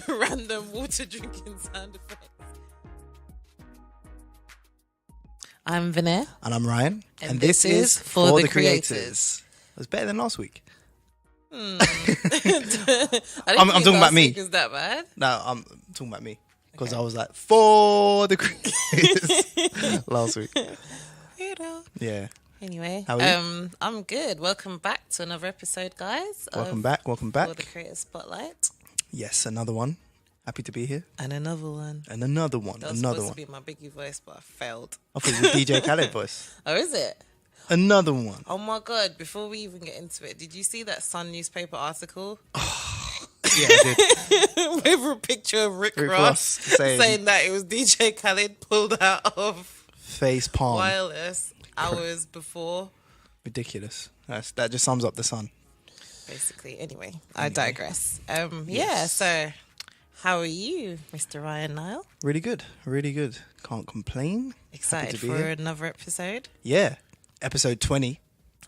Random water drinking sound effects. I'm Vinay. And I'm Ryan. And this is For the Creators. It was better than last week. I'm I'm talking about me. Is that bad? No, I'm talking about me. Because Okay. I was like, For the Creators last week. You know. Yeah. Anyway, How are you? I'm good. Welcome back to another episode, guys. Welcome back. For the Creator Spotlight. Yes, another one. Happy to be here. And another one. And another one. That was Another supposed one. to be my Biggie voice, but I failed. I thought it was DJ Khaled voice. Oh, is it? Another one. Oh my God, before we even get into it, did you see that Sun newspaper article? Yeah, I did. With a picture of Rick Rick Ross Ross saying that it was DJ Khaled pulled out of Face palm. Wireless hours before. Ridiculous. That just sums up the Sun. Basically, anyway, I digress. Yeah, so how are you, Mr. Ryan Nile? Really good. Really good. Can't complain. Excited Happy to be for here. another episode? Yeah. Episode 20.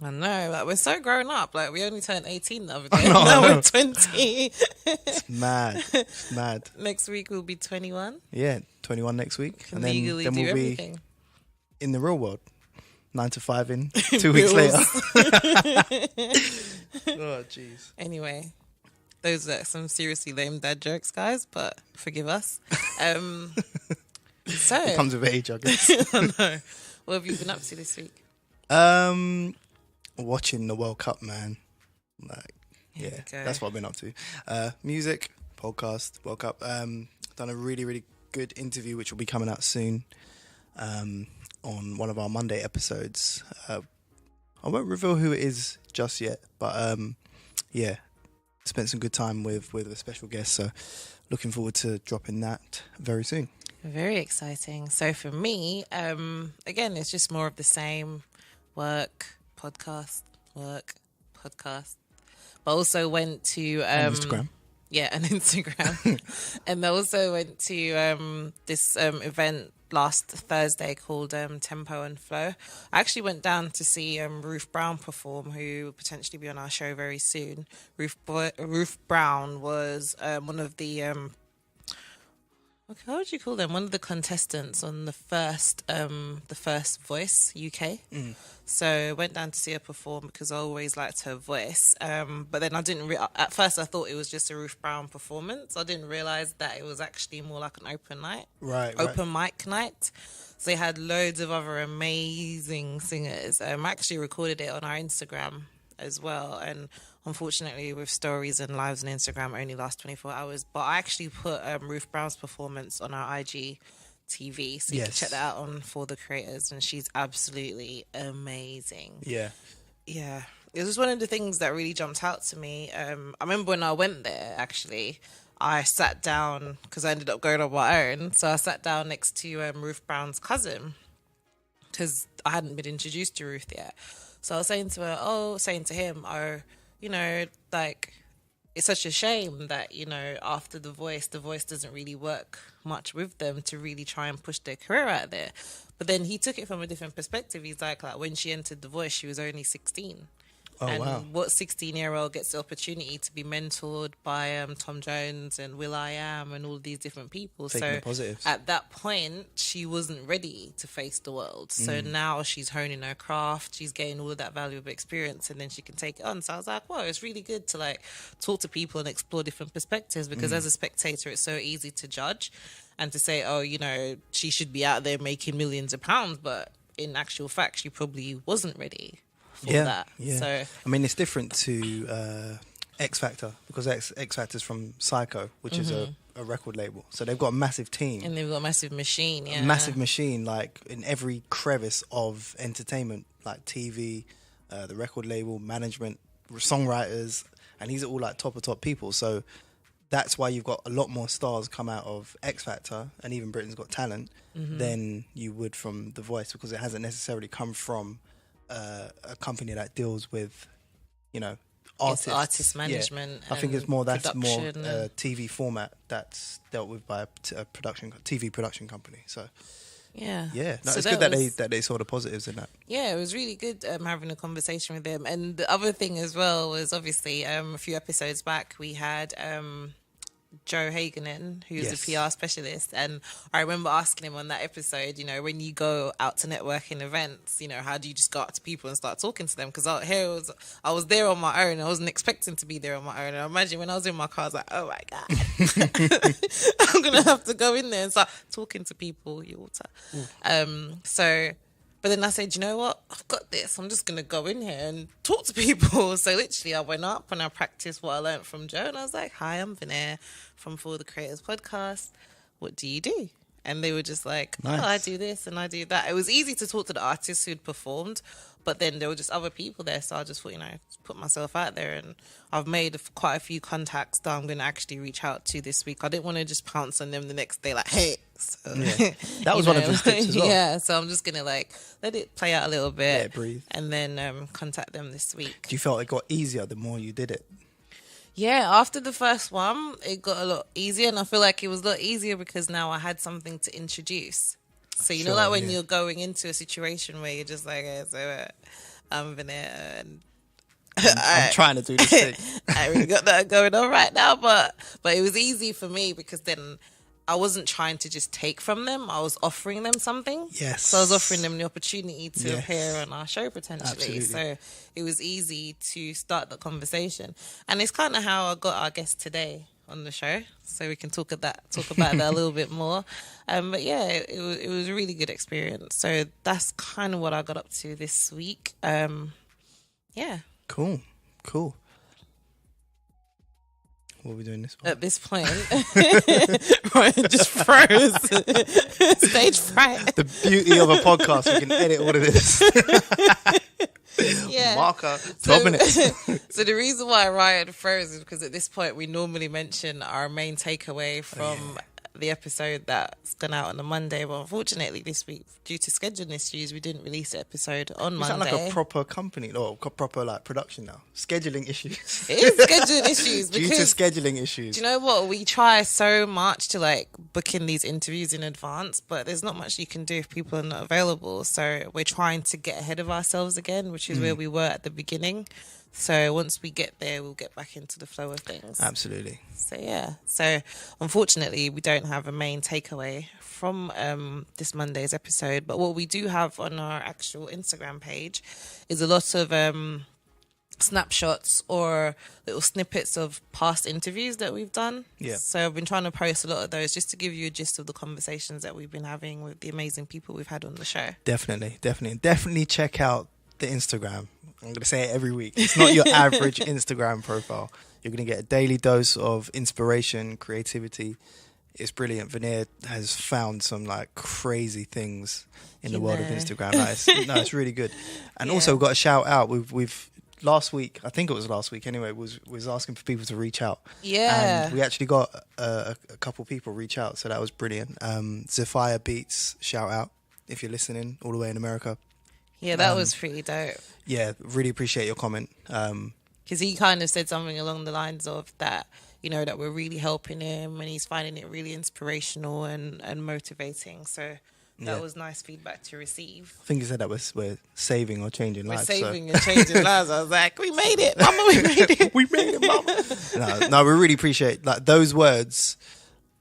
I know, like we're so grown up. Like we only turned 18 the other day. I know. Now we're 20. It's mad. It's mad. Next week we'll be 21. Yeah, 21 next week. Can And then legally do we'll be everything. in the real world. 9 to 5 in 2 weeks later. Oh, jeez. Anyway, those are some seriously lame dad jokes, guys, but forgive us. So, It comes with age, I guess. I know. What have you been up to this week? Watching the World Cup, man. Like, Here yeah, we go. that's what I've been up to. Music, podcast, World Cup. Done a really, really good interview, which will be coming out soon. On one of our Monday episodes. I won't reveal who it is just yet, but yeah, spent some good time with a special guest, so looking forward to dropping that very soon. Very exciting. So for me, again, it's just more of the same. Work, podcast. But also went to On Instagram. Yeah, and Instagram. And I also went to this event last Thursday called Tempo and Flow. I actually went down to see Ruth Brown perform, who will potentially be on our show very soon. Ruth Brown was one of the... how would you call them? One of the contestants on the first Voice UK. So went down to see her perform because I always liked her voice. But then I didn't. At first, I thought it was just a Ruth Brown performance. I didn't realize that it was actually more like an open night, open mic night. So they had loads of other amazing singers. I actually recorded it on our Instagram as well, and unfortunately with stories and lives on Instagram only last 24 hours, but I actually put Ruth Brown's performance on our IG TV, so you can check that out on For the Creators, and she's absolutely amazing. Yeah. It was one of the things that really jumped out to me. I remember when I went there, actually I sat down because I ended up going on my own, so I sat down next to Ruth Brown's cousin because I hadn't been introduced to Ruth yet. So I was saying to him, you know, like, it's such a shame that, you know, after The Voice doesn't really work much with them to really try and push their career out there. But then he took it from a different perspective. He's like when she entered The Voice, she was only 16. Oh, and wow. what 16-year-old gets the opportunity to be mentored by Tom Jones and will.i.am and all of these different people? Taking so the positives. at that point, she wasn't ready to face the world. So now she's honing her craft. She's getting all of that valuable experience, and then she can take it on. So I was like, wow, it's really good to like talk to people and explore different perspectives, because as a spectator, it's so easy to judge and to say, oh, you know, she should be out there making millions of pounds. But in actual fact, she probably wasn't ready for that. Yeah. So I mean, it's different to X Factor, because X Factor's from Psycho, which is a record label. So they've got a massive team. and they've got a massive machine, yeah. Massive machine, like in every crevice of entertainment, like TV, the record label, management, songwriters, and these are all like top of top people. So that's why you've got a lot more stars come out of X Factor and even Britain's Got Talent than you would from The Voice, because it hasn't necessarily come from a company that deals with, you know, artists. It's artist management. I think it's more that's more production a TV format that's dealt with by a TV production company. So Yeah. Yeah, no, So it's good that was- they saw the positives in that. Yeah, it was really good having a conversation with him. And the other thing as well was obviously a few episodes back we had Joe Hagenin, who's Yes. a PR specialist, and I remember asking him on that episode, when you go out to networking events, how do you just go up to people and start talking to them? Because I was there on my own. I wasn't expecting to be there on my own. And I imagine when I was in my car, I was like, oh my God, I'm gonna have to go in there and start talking to people. But then I said, you know what? I've got this. I'm just going to go in here and talk to people. So literally I went up and I practiced what I learned from Joe. And I was like, hi, I'm Vinay from For the Creators Podcast. What do you do? And they were just like, Nice. oh, I do this and I do that. It was easy to talk to the artists who'd performed, but then there were just other people there. So I just thought, put myself out there. And I've made quite a few contacts that I'm going to actually reach out to this week. I didn't want to just pounce on them the next day like, hey. So, Yeah. That was one of his tips as well. Yeah, so I'm just going to let it play out a little bit. Let it breathe. And then contact them this week. Do you feel it got easier the more you did it? Yeah, after the first one, it got a lot easier. And I feel like it was a lot easier because now I had something to introduce. So, Sure, like when yeah. you're going into a situation where you're just like, I'm Vanessa and I'm trying to do this thing. I really got that going on right now. But it was easy for me because then I wasn't trying to just take from them. I was offering them something. Yes. So I was offering them the opportunity to Yes. appear on our show potentially. Absolutely. So it was easy to start the conversation. And it's kind of how I got our guest today on the show. So we can talk about that a little bit more. But yeah, it was a really good experience. So that's kind of what I got up to this week. Yeah. Cool. What are we doing this one? At this point, Ryan just froze. Stage fright. The beauty of a podcast, we can edit all of this. Yeah. Marker, 12 minutes. So the reason why Ryan froze is because at this point we normally mention our main takeaway from the episode that's gone out on a Monday. But unfortunately this week, due to scheduling issues, we didn't release the episode on You Monday. sound like a proper company, or proper production now. Scheduling issues. It is scheduling issues Due to because scheduling issues. do you know what? We try so much to book in these interviews in advance, but there's not much you can do if people are not available. So we're trying to get ahead of ourselves again, which is where we were at the beginning. So once we get there, we'll get back into the flow of things. Absolutely. So yeah. So unfortunately, we don't have a main takeaway from this Monday's episode. But what we do have on our actual Instagram page is a lot of snapshots or little snippets of past interviews that we've done. Yeah. So I've been trying to post a lot of those just to give you a gist of the conversations that we've been having with the amazing people we've had on the show. Definitely check out the Instagram. I'm going to say it every week. It's not your average Instagram profile. You're going to get a daily dose of inspiration, creativity. It's brilliant. Veneer has found some crazy things in the world of Instagram. It's really good. And also we've got a shout out. We've last week, I think it was last week anyway, was asking for people to reach out. Yeah. And we actually got a couple people reach out, so that was brilliant. Zephyr Beats, shout out if you're listening all the way in America. Yeah, that was pretty dope. Yeah, really appreciate your comment. Because he kind of said something along the lines of that, that we're really helping him and he's finding it really inspirational and motivating. So that was nice feedback to receive. I think he said that we're saving or changing We're lives. saving and changing lives. I was like, we made it, Mama, we made it. We made it, Mama. No, we really appreciate those words.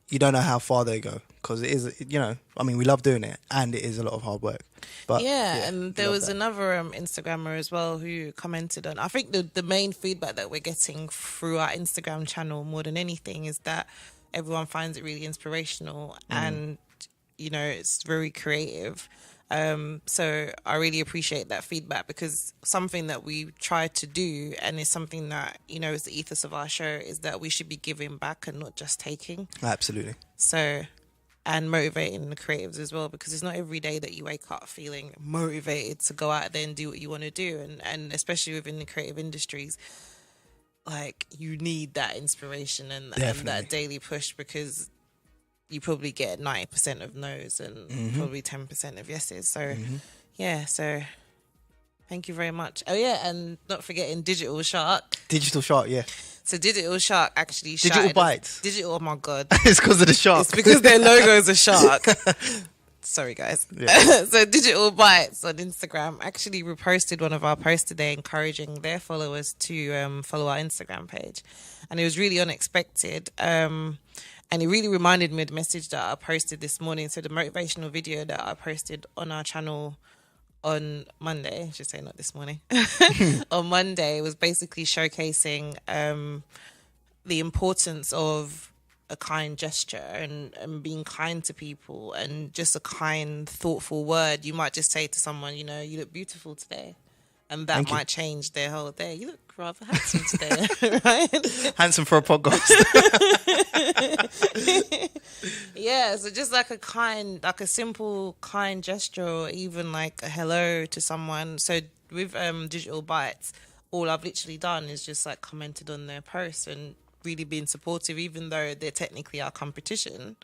You don't know how far they go because it is, we love doing it and it is a lot of hard work. But and there was another Instagrammer as well who commented on. I think the main feedback that we're getting through our Instagram channel more than anything is that everyone finds it really inspirational and it's very creative. So I really appreciate that feedback because something that we try to do and is something that is the ethos of our show is that we should be giving back and not just taking. Absolutely. So. And motivating the creatives as well, because it's not every day that you wake up feeling motivated to go out there and do what you want to do. And especially within the creative industries, you need that inspiration and that daily push because you probably get 90% of no's and probably 10% of yeses. So, so thank you very much. Oh, yeah, and not forgetting Digital Shark. Digital Shark, yeah. So Digital Shark actually Digital Bites. Oh my God. It's because of the shark. It's because their logo is a shark. Sorry, guys. Yeah. So Digital Bites on Instagram actually reposted one of our posts today, encouraging their followers to follow our Instagram page, and it was really unexpected. And it really reminded me of the message that I posted this morning. So the motivational video that I posted on our channel on Monday, I should say not this morning, on Monday, was basically showcasing the importance of a kind gesture and being kind to people, and just a kind, thoughtful word. You might just say to someone, you look beautiful today. And that might change their whole day. You look rather handsome today, right? Handsome for a podcast. Yeah, so just like a simple, kind gesture, or even like a hello to someone. So with Digital Bites, all I've literally done is just like commented on their post and really been supportive, even though they're technically our competition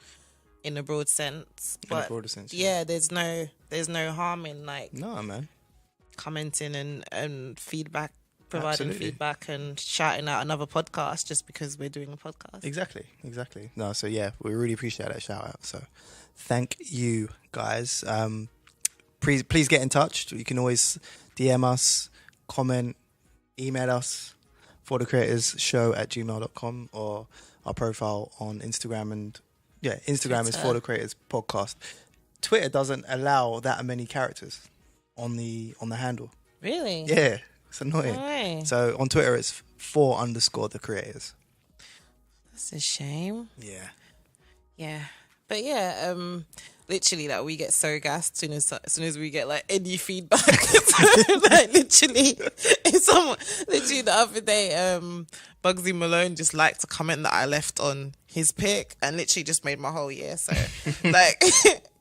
in a broad sense. But yeah, there's no harm in like commenting and feedback, providing feedback and shouting out another podcast just because we're doing a podcast. Exactly. No, so yeah, we really appreciate that shout out. So thank you, guys. Please get in touch. You can always DM us, comment, email us, forthecreatorsshow@gmail.com, or our profile on Instagram. And Instagram is For The Creators Podcast. Twitter doesn't allow that many characters on the handle. Really? Yeah, it's annoying. Why? So on Twitter it's _the_creators. That's a shame. Yeah. But yeah, literally, like, we get so gassed as soon as we get like any feedback. Like literally the other day, Bugsy Malone just liked a comment that I left on his pic, and literally just made my whole year. So like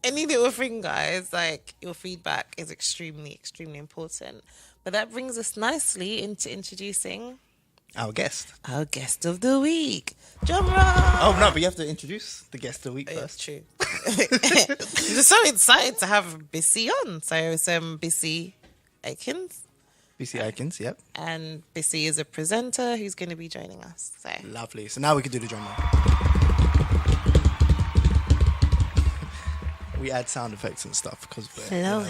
any little thing, guys, like your feedback is extremely, extremely important. But that brings us nicely into introducing our guest of the week. Drum roll! Oh no, but you have to introduce the guest of the week first. True. I'm just so excited to have Bissy on. So it's Bissy Akins. Bissy Akins, yep. And Bissy is a presenter who's going to be joining us. So lovely. So now we can do the drum roll. We add sound effects and stuff because we're hello.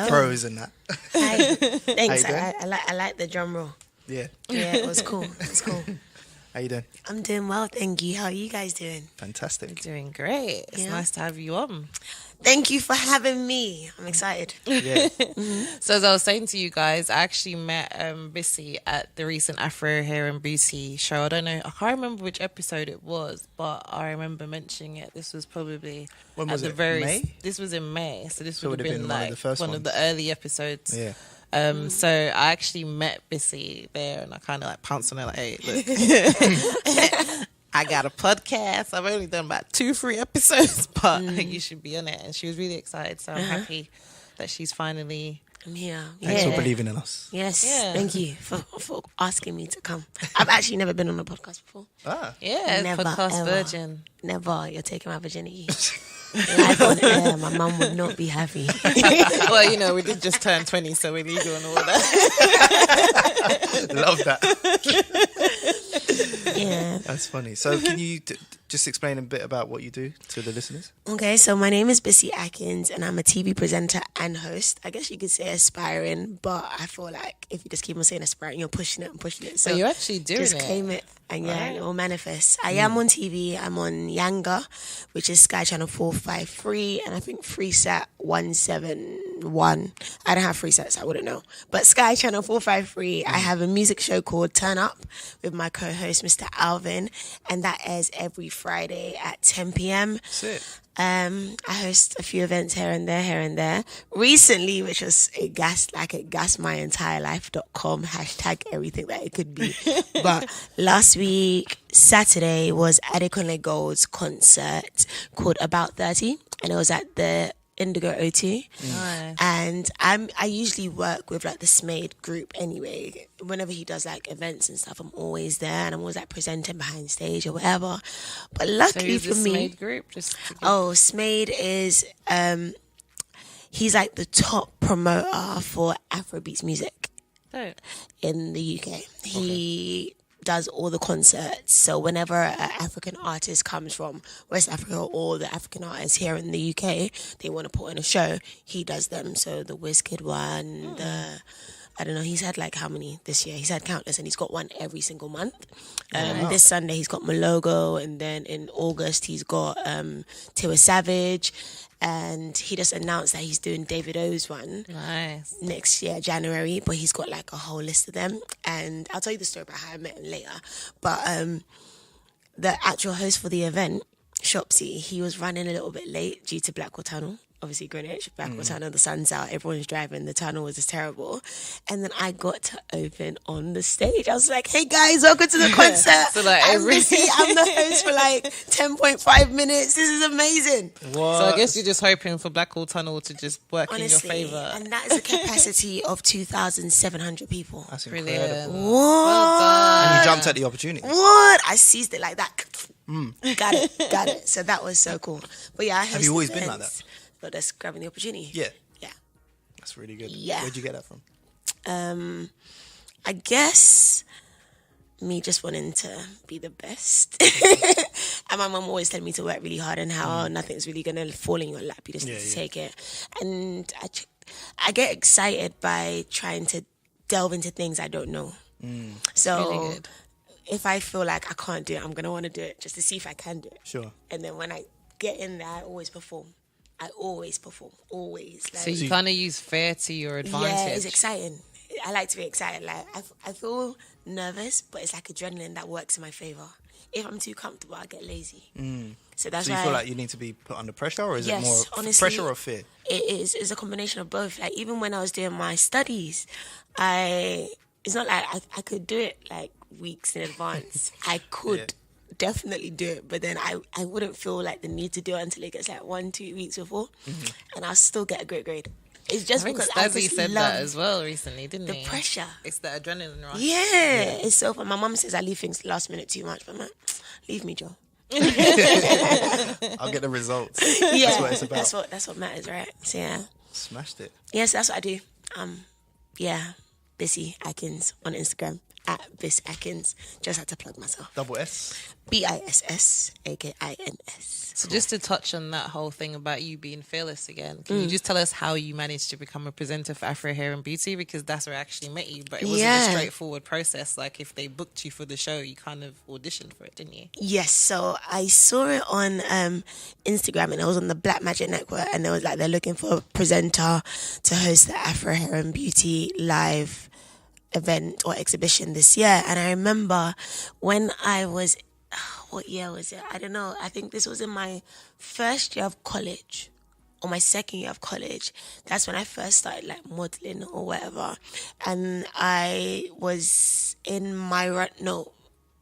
pros in that. Hi. Thanks. I like the drum roll. Yeah, it was cool. It's cool. How you doing? I'm doing well, thank you. How are you guys doing? Fantastic. You're doing great. It's nice to have you on. Thank you for having me. I'm excited. Yeah. So as I was saying to you guys, I actually met Bissy at the recent Afro Hair and Beauty show. I can't remember which episode it was, but I remember mentioning it. This was probably when was it? May? This was in May, so this would have been like one of the early episodes. Yeah. So I actually met Bissy there, and I kind of like pounced on her like, "Hey, look, I got a podcast. I've only done about 2-3 episodes, but you should be on it." And she was really excited, so I'm happy that she's finally. I'm here. Thanks for believing in us. Yes, thank you for asking me to come. I've actually never been on a podcast before. Never, podcast ever. Virgin. Never. You're taking my virginity. Live on air, my mum would not be happy. Well, we did just turn 20, so we're legal and all that. Love that. Yeah. That's funny. So can you just explain a bit about what you do to the listeners? Okay, so my name is Bissy Akins, and I'm a TV presenter and host. I guess you could say aspiring, but I feel like if you just keep on saying aspiring, you're pushing it. So you're actually doing just claim it, and it will manifest. I am on TV. I'm on Yanga, which is Sky Channel 453, and I think Freesat 171. I don't have Freesats, I wouldn't know. But Sky Channel 453, I have a music show called Turn Up with my co-host, Mr. Alvin, and that airs every Friday at 10 p.m. Sick. I host a few events here and there. Recently, which was it gassed myentirelife.com, # everything that it could be. But last week, Saturday, was Adekunle Gold's concert called About 30, and it was at the Indigo O2. Nice. And I usually work with like the Smade group anyway. Whenever he does like events and stuff, I'm always there, and I'm always like presenting behind stage or whatever. But luckily for me, Smade group, Smade is he's like the top promoter for Afrobeats music in the UK. He does all the concerts. So whenever an African artist comes from West Africa or the African artists here in the UK, they want to put on a show, he does them. So the Wizkid one, I don't know, he's had like how many this year? He's had countless, and he's got one every single month. This Sunday he's got Malogo, and then in August he's got Tiwa Savage, and he just announced that he's doing David O's one next year, January, but he's got like a whole list of them. And I'll tell you the story about how I met him later. But the actual host for the event, Shopsy, he was running a little bit late due to Blackwall Tunnel. Obviously Greenwich, Blackwall Tunnel, the sun's out, everyone's driving, the tunnel was just terrible. And then I got to open on the stage. I was like, hey guys, welcome to the concert. So like I'm the host for like 10.5 minutes. This is amazing. What? So I guess you're just hoping for Blackwall Tunnel to just work Honestly, in your favour. and that is a capacity of 2,700 people. That's Brilliant. incredible. What? Well done. And you jumped at the opportunity. What? I seized it like that. Got it. So that was so cool. But yeah, I Have you always been like that? But that's grabbing the opportunity. Yeah. Yeah. That's really good. Yeah. Where'd you get that from? I guess me just wanting to be the best. And my mum always telling me to work really hard and how nothing's really going to fall in your lap. You just need to take it. And I get excited by trying to delve into things I don't know. So Really good. if I feel like I can't do it, I'm going to want to do it just to see if I can do it. Sure. And then when I get in there, I always perform. Always. Like, So you kind of use fear to your advantage. yeah, it's exciting. I like to be excited. Like I feel nervous, but it's like adrenaline that works in my favor. If I'm too comfortable, I get lazy. So that's So you why feel like you need to be put under pressure, or is Yes, it more honestly, pressure or fear? it is. It's a combination of both. Like even when I was doing my studies, it's not like I could do it like weeks in advance. I could. Definitely do it, but then I wouldn't feel like the need to do it until it gets like 1-2 weeks before, and I'll still get a great grade. It's just I think because I Stazzy just said love that as well recently, didn't the he? pressure. It's the adrenaline rush. Yeah, it's so fun. My mum says I leave things last minute too much, but I'm like, leave me, Joe. I'll get the results. Yeah, That's what it's about. That's what matters, right? So yeah, Smashed it. yes, that's what I do. Yeah, Bissy Atkins on Instagram at Biss Atkins. Just had to plug myself. Double S. BISS AKINS. So just to touch on that whole thing about you being fearless again, can you just tell us how you managed to become a presenter for Afro Hair and Beauty? Because that's where I actually met you, but it wasn't a straightforward process. Like if they booked you for the show, you kind of auditioned for it, didn't you? Yes, so I saw it on Instagram, and it was on the Black Magic Network, and they was like they're looking for a presenter to host the Afro Hair and Beauty live event or exhibition this year. And I remember when I was, what year was it? I don't know. I think this was in my first year of college or my second year of college. That's when I first started like modeling or whatever. And I was in my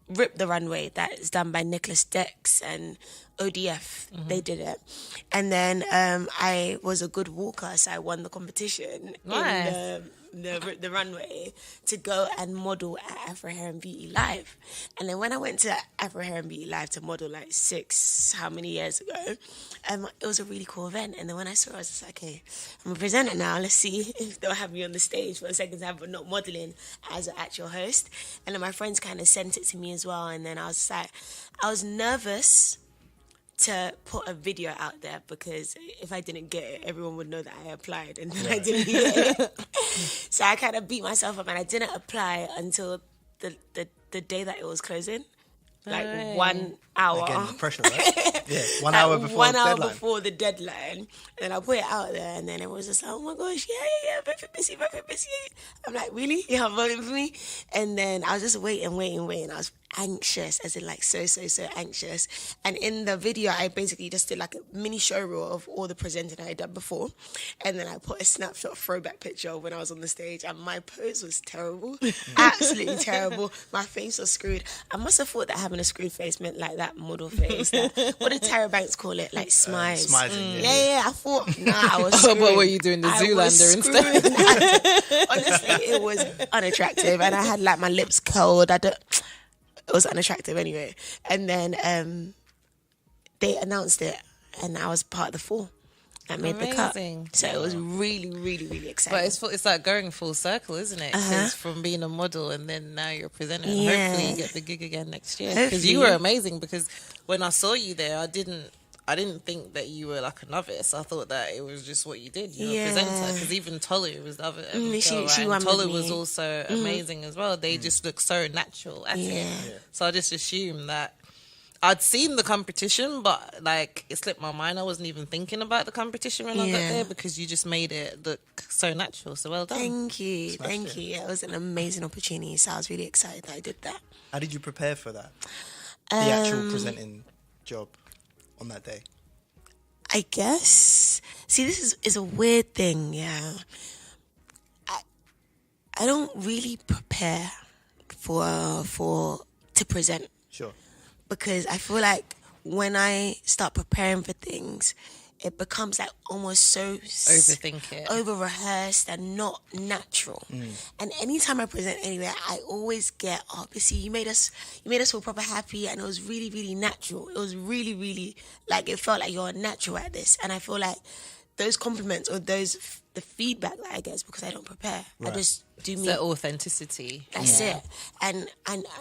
Rip the Runway that is done by Nicholas Dex and ODF. They did it. And then I was a good walker, so I won the competition in the runway to go and model at Afro Hair and Beauty Live. And then when I went to Afro Hair and Beauty Live to model like how many years ago, it was a really cool event. And then when I saw it, I was just like, hey, I'm a presenter now. Let's see if they'll have me on the stage for a second time, but not modeling as an actual host. And then my friends kind of sent it to me as well. And then I was like, I was nervous to put a video out there because if I didn't get it, everyone would know that I applied and then I didn't get it. So I kind of beat myself up and I didn't apply until the day that it was closing. Like 1 hour. Again, the pressure, right? Yeah, 1 hour before 1 the hour deadline. before the deadline. And then I put it out there and then it was just like, oh my gosh, yeah, very busy. I'm like, really? You're voting for me? And then I was just waiting. I was anxious, as in like so anxious. And in the video, I basically just did like a mini show reel of all the presenting I had done before. And then I put a snapshot throwback picture of when I was on the stage and my pose was terrible. Absolutely terrible. My face was screwed. I must have thought that having a screwed face meant like that model face. What did Tyra Banks call it? Like smiles. Smizing, Yeah, I thought, I was screwed. What were you doing, the Zoolander instead? Honestly, it was unattractive. And I had like my lips curled. It was unattractive anyway. And then they announced it and I was part of the 4. I made the cut. Amazing. So it was really, really, really exciting. But it's like going full circle, isn't it? 'Cause from being a model and then now you're a presenter. And Yeah. hopefully you get the gig again next year. Because you were amazing. Because when I saw you there, I didn't think that you were like a novice. I thought that it was just what you did. You were a presenter. Because even Tolu was the other girl, she right? won with Tolu me. was also amazing as well. They just look so natural at it. So I just assumed that I'd seen the competition, but like it slipped my mind. I wasn't even thinking about the competition when I got there because you just made it look so natural. So well done. Thank you. Thank you. Yeah, it was an amazing opportunity. So I was really excited that I did that. How did you prepare for that? The actual presenting job on that day? I guess. See, this is a weird thing, yeah. I don't really prepare to present. Sure. Because I feel like when I start preparing for things, it becomes like almost so Overthink it. over rehearsed and not natural. And anytime I present anywhere, I always get, obviously you made us feel proper happy, and it was really, really natural. It was really, really like it felt like you're natural at this, and I feel like those compliments or the feedback that I get is because I don't prepare. Right. I just do me. The authenticity. That's it. And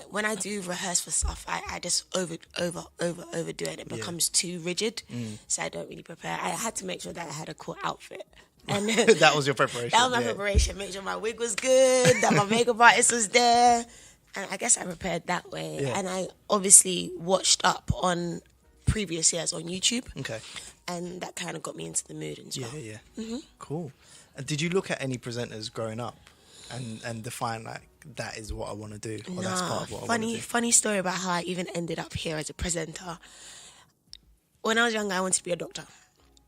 when I do rehearse for stuff, I just overdo it. It becomes too rigid, so I don't really prepare. I had to make sure that I had a cool outfit. And That was your preparation. that was my preparation. Make sure my wig was good, that my makeup artist was there. And I guess I prepared that way. Yeah. And I obviously watched up on previous years on YouTube. Okay. And that kind of got me into the mood as well. Yeah. Cool. And did you look at any presenters growing up and define like that is what I want to do, or that's part of what I want to do? Funny story about how I even ended up here as a presenter. When I was younger, I wanted to be a doctor.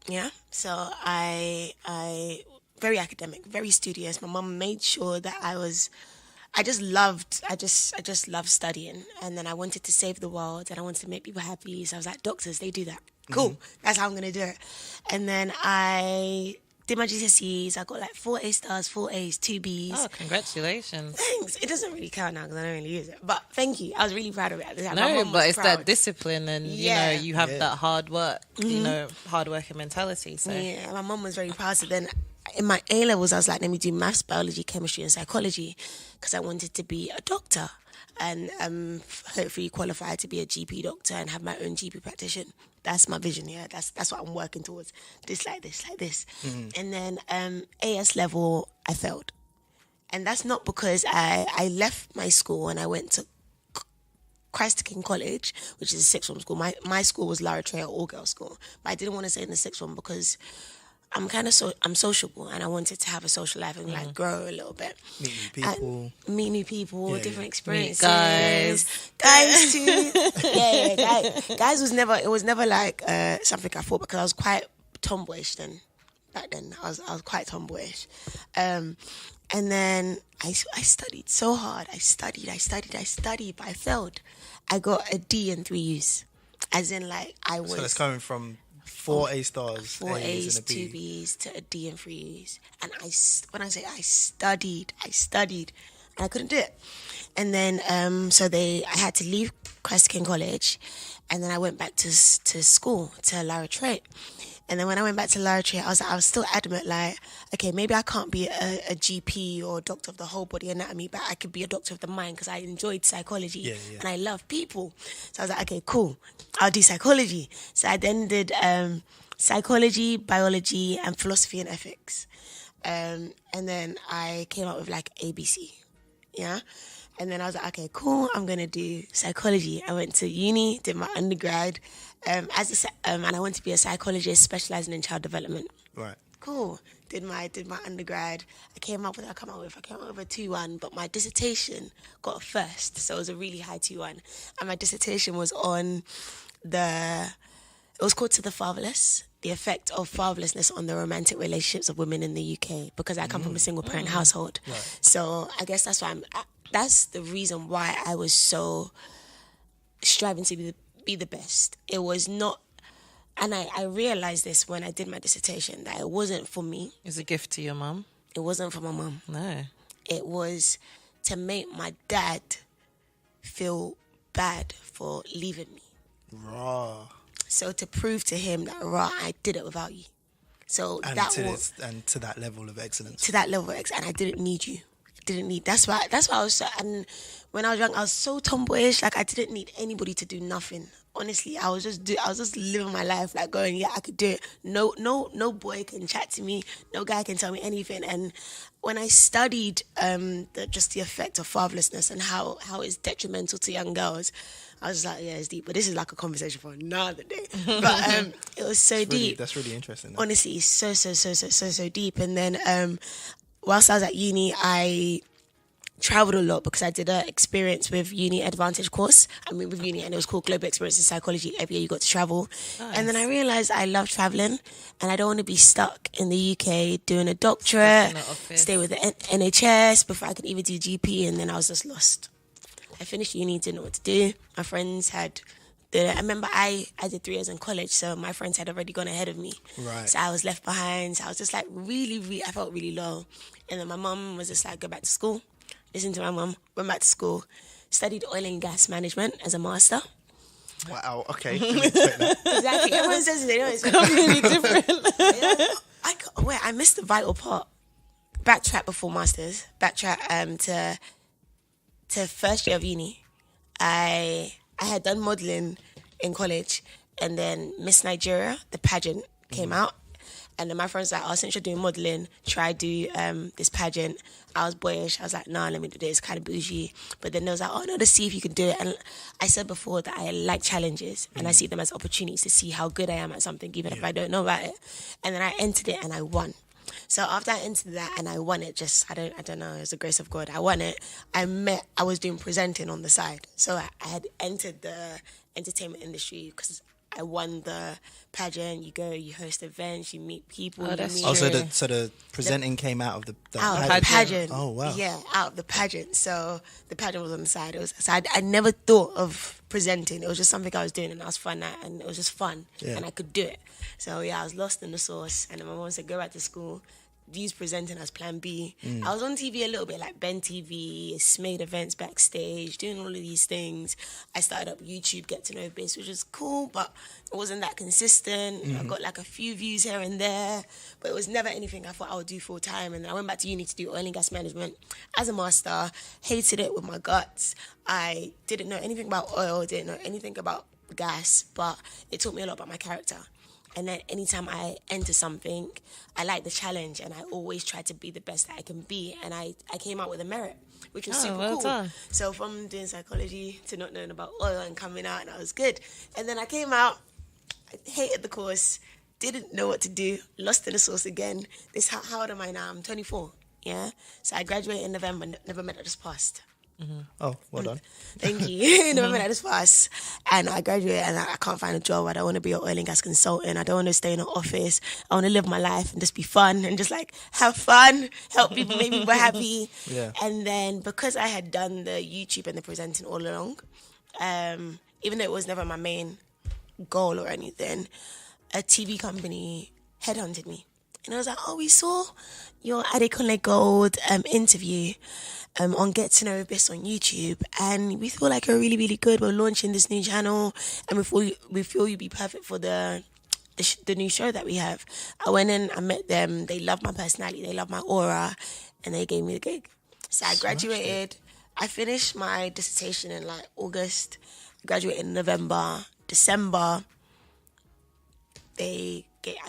Yeah, so I very academic, very studious. My mum made sure that I just loved studying, and then I wanted to save the world, and I wanted to make people happy. So I was like, doctors, they do that. Cool, that's how I'm gonna do it. And then I did my GCSEs. I got like 4 A stars, 4 A's, 2 B's. Oh, congratulations. Thanks. It doesn't really count now because I don't really use it. But thank you. I was really proud of it at the time. My No, mum but was it's proud. that discipline and, Yeah. you know, you have that hard work, hard working mentality. So Yeah, my mum was very proud. So then in my A-levels, I was like, let me do maths, biology, chemistry, and psychology because I wanted to be a doctor and hopefully qualify to be a GP doctor and have my own GP practitioner. That's my vision, yeah. That's what I'm working towards. This, like this, like this. And then AS level, I failed. And that's not because I left my school and I went to Christ the King College, which is a sixth form school. My school was Lara Trey, all-girls school. But I didn't want to stay in the sixth form because I'm I'm sociable and I wanted to have a social life and like grow a little bit. Meet new people, different experiences. Guys too. Guys was never like something I thought because I was quite tomboyish then. Back then, I was quite tomboyish. And then I studied so hard. I studied, but I failed. I got a D and 3 U's. As in, like, I was... So that's coming from 4 A stars, 4 A's, and a B. 2 B's to a D and 3 U's. And when I say I studied, and I couldn't do it. And then, I had to leave Christ King College, and then I went back to school, to Lara Trey. And then when I went back to Lara Trey, I was still adamant, like, okay, maybe I can't be a GP or a doctor of the whole body anatomy, but I could be a doctor of the mind because I enjoyed psychology and I love people. So I was like, okay, cool, I'll do psychology. So I then did psychology, biology, and philosophy and ethics. And then I came up with like ABC, yeah? And then I was like, okay, cool, I'm going to do psychology. I went to uni, did my undergrad, and I went to be a psychologist specializing in child development. Right. Cool. Did my undergrad. I came up with a 2-1, but my dissertation got a first, so it was a really high 2-1. And my dissertation was on it was called To the Fatherless, the effect of fatherlessness on the romantic relationships of women in the UK, because I come from a single parent household. Right. So I guess that's why that's the reason why I was so striving to be the best. It was not, and I realized this when I did my dissertation, that it wasn't for me. It's a gift to your mum. It wasn't for my mum. No. It was to make my dad feel bad for leaving me. Raw. So to prove to him that, I did it without you. So And that to was to that level of excellence. to that level, and I didn't need you. That's why I was so, and when I was young I was so tomboyish, like I didn't need anybody to do nothing. Honestly, I was just living my life, like going, yeah, I could do it. No boy can chat to me, no guy can tell me anything. And when I studied the effect of fatherlessness and how it's detrimental to young girls, I was like, yeah, it's deep. But this is like a conversation for another day. But it was so deep. That's really interesting. Honestly, so deep. And then whilst I was at uni, I traveled a lot because I did an experience with Uni Advantage course. I mean, with uni, and it was called Global Experience in Psychology. Every year you got to travel. Nice. And then I realised I love travelling and I don't want to be stuck in the UK doing a doctorate, stay with the NHS before I could even do GP, and then I was just lost. I finished uni, didn't know what to do. My friends had... I remember I did 3 years in college, so my friends had already gone ahead of me. Right. So I was left behind. So I was just like really, I felt really low. And then my mum was just like, go back to school. Listen to my mum, went back to school, studied oil and gas management as a master. Wow, okay. Didn't expect that. Exactly. Everyone says they don't expect Completely different. Yeah. I missed the vital part. Backtrack before masters. Backtrack to first year of uni. I had done modelling in college, and then Miss Nigeria, the pageant, came out. And then my friends were like, oh, since you're doing modelling, try do this pageant. I was boyish. I was like, nah, let me do this, kind of bougie. But then they was like, oh, no, let's see if you can do it. And I said before that I like challenges, and I see them as opportunities to see how good I am at something, even if I don't know about it. And then I entered it, and I won. So after I entered that and I won it, I don't know, it was the grace of God. I won it. I was doing presenting on the side. So I had entered the entertainment industry because I won the pageant. You go, you host events, you meet people. Oh, that's Oh, true. so the presenting came out of the out of the pageant. Oh, wow. Yeah, out of the pageant. So the pageant was on the side. I never thought of presenting. It was just something I was doing, and I was fun at, and it was just fun, and I could do it. So yeah, I was lost in the sauce, and then my mom said, go back to school. Use presenting as plan B. I was on TV a little bit, like Ben TV, made events backstage, doing all of these things. I started up YouTube, Get to Know Biz, which was cool, but it wasn't that consistent. I got like a few views here and there, but it was never anything I thought I would do full time. And then I went back to uni to do oil and gas management as a master, hated it with my guts. I didn't know anything about oil, didn't know anything about gas, but it taught me a lot about my character. And then anytime I enter something, I like the challenge, and I always try to be the best that I can be. And I came out with a merit, which was super cool. Done. So from doing psychology to not knowing about oil and coming out, and I was good. And then I came out, I hated the course, didn't know what to do, lost in the sauce again. How old am I now? I'm 24, yeah? So I graduated in November, I just passed. Oh, well done. Thank you. November I just passed, and I graduated, and I can't find a job. I don't want to be an oil and gas consultant. I don't want to stay in an office. I want to live my life and just be fun and just like have fun, help people, make people happy. Yeah. And then because I had done the YouTube and the presenting all along, even though it was never my main goal or anything, a TV company headhunted me. And I was like, oh, we saw your Adekunle Gold interview on Get to Know Biz on YouTube, and we feel like you're really, really good. We're launching this new channel, and we feel you'd be perfect for the new show that we have. I went in, I met them. They love my personality, they love my aura, and they gave me the gig. So I graduated. I finished my dissertation in like August. I graduated in November. December, I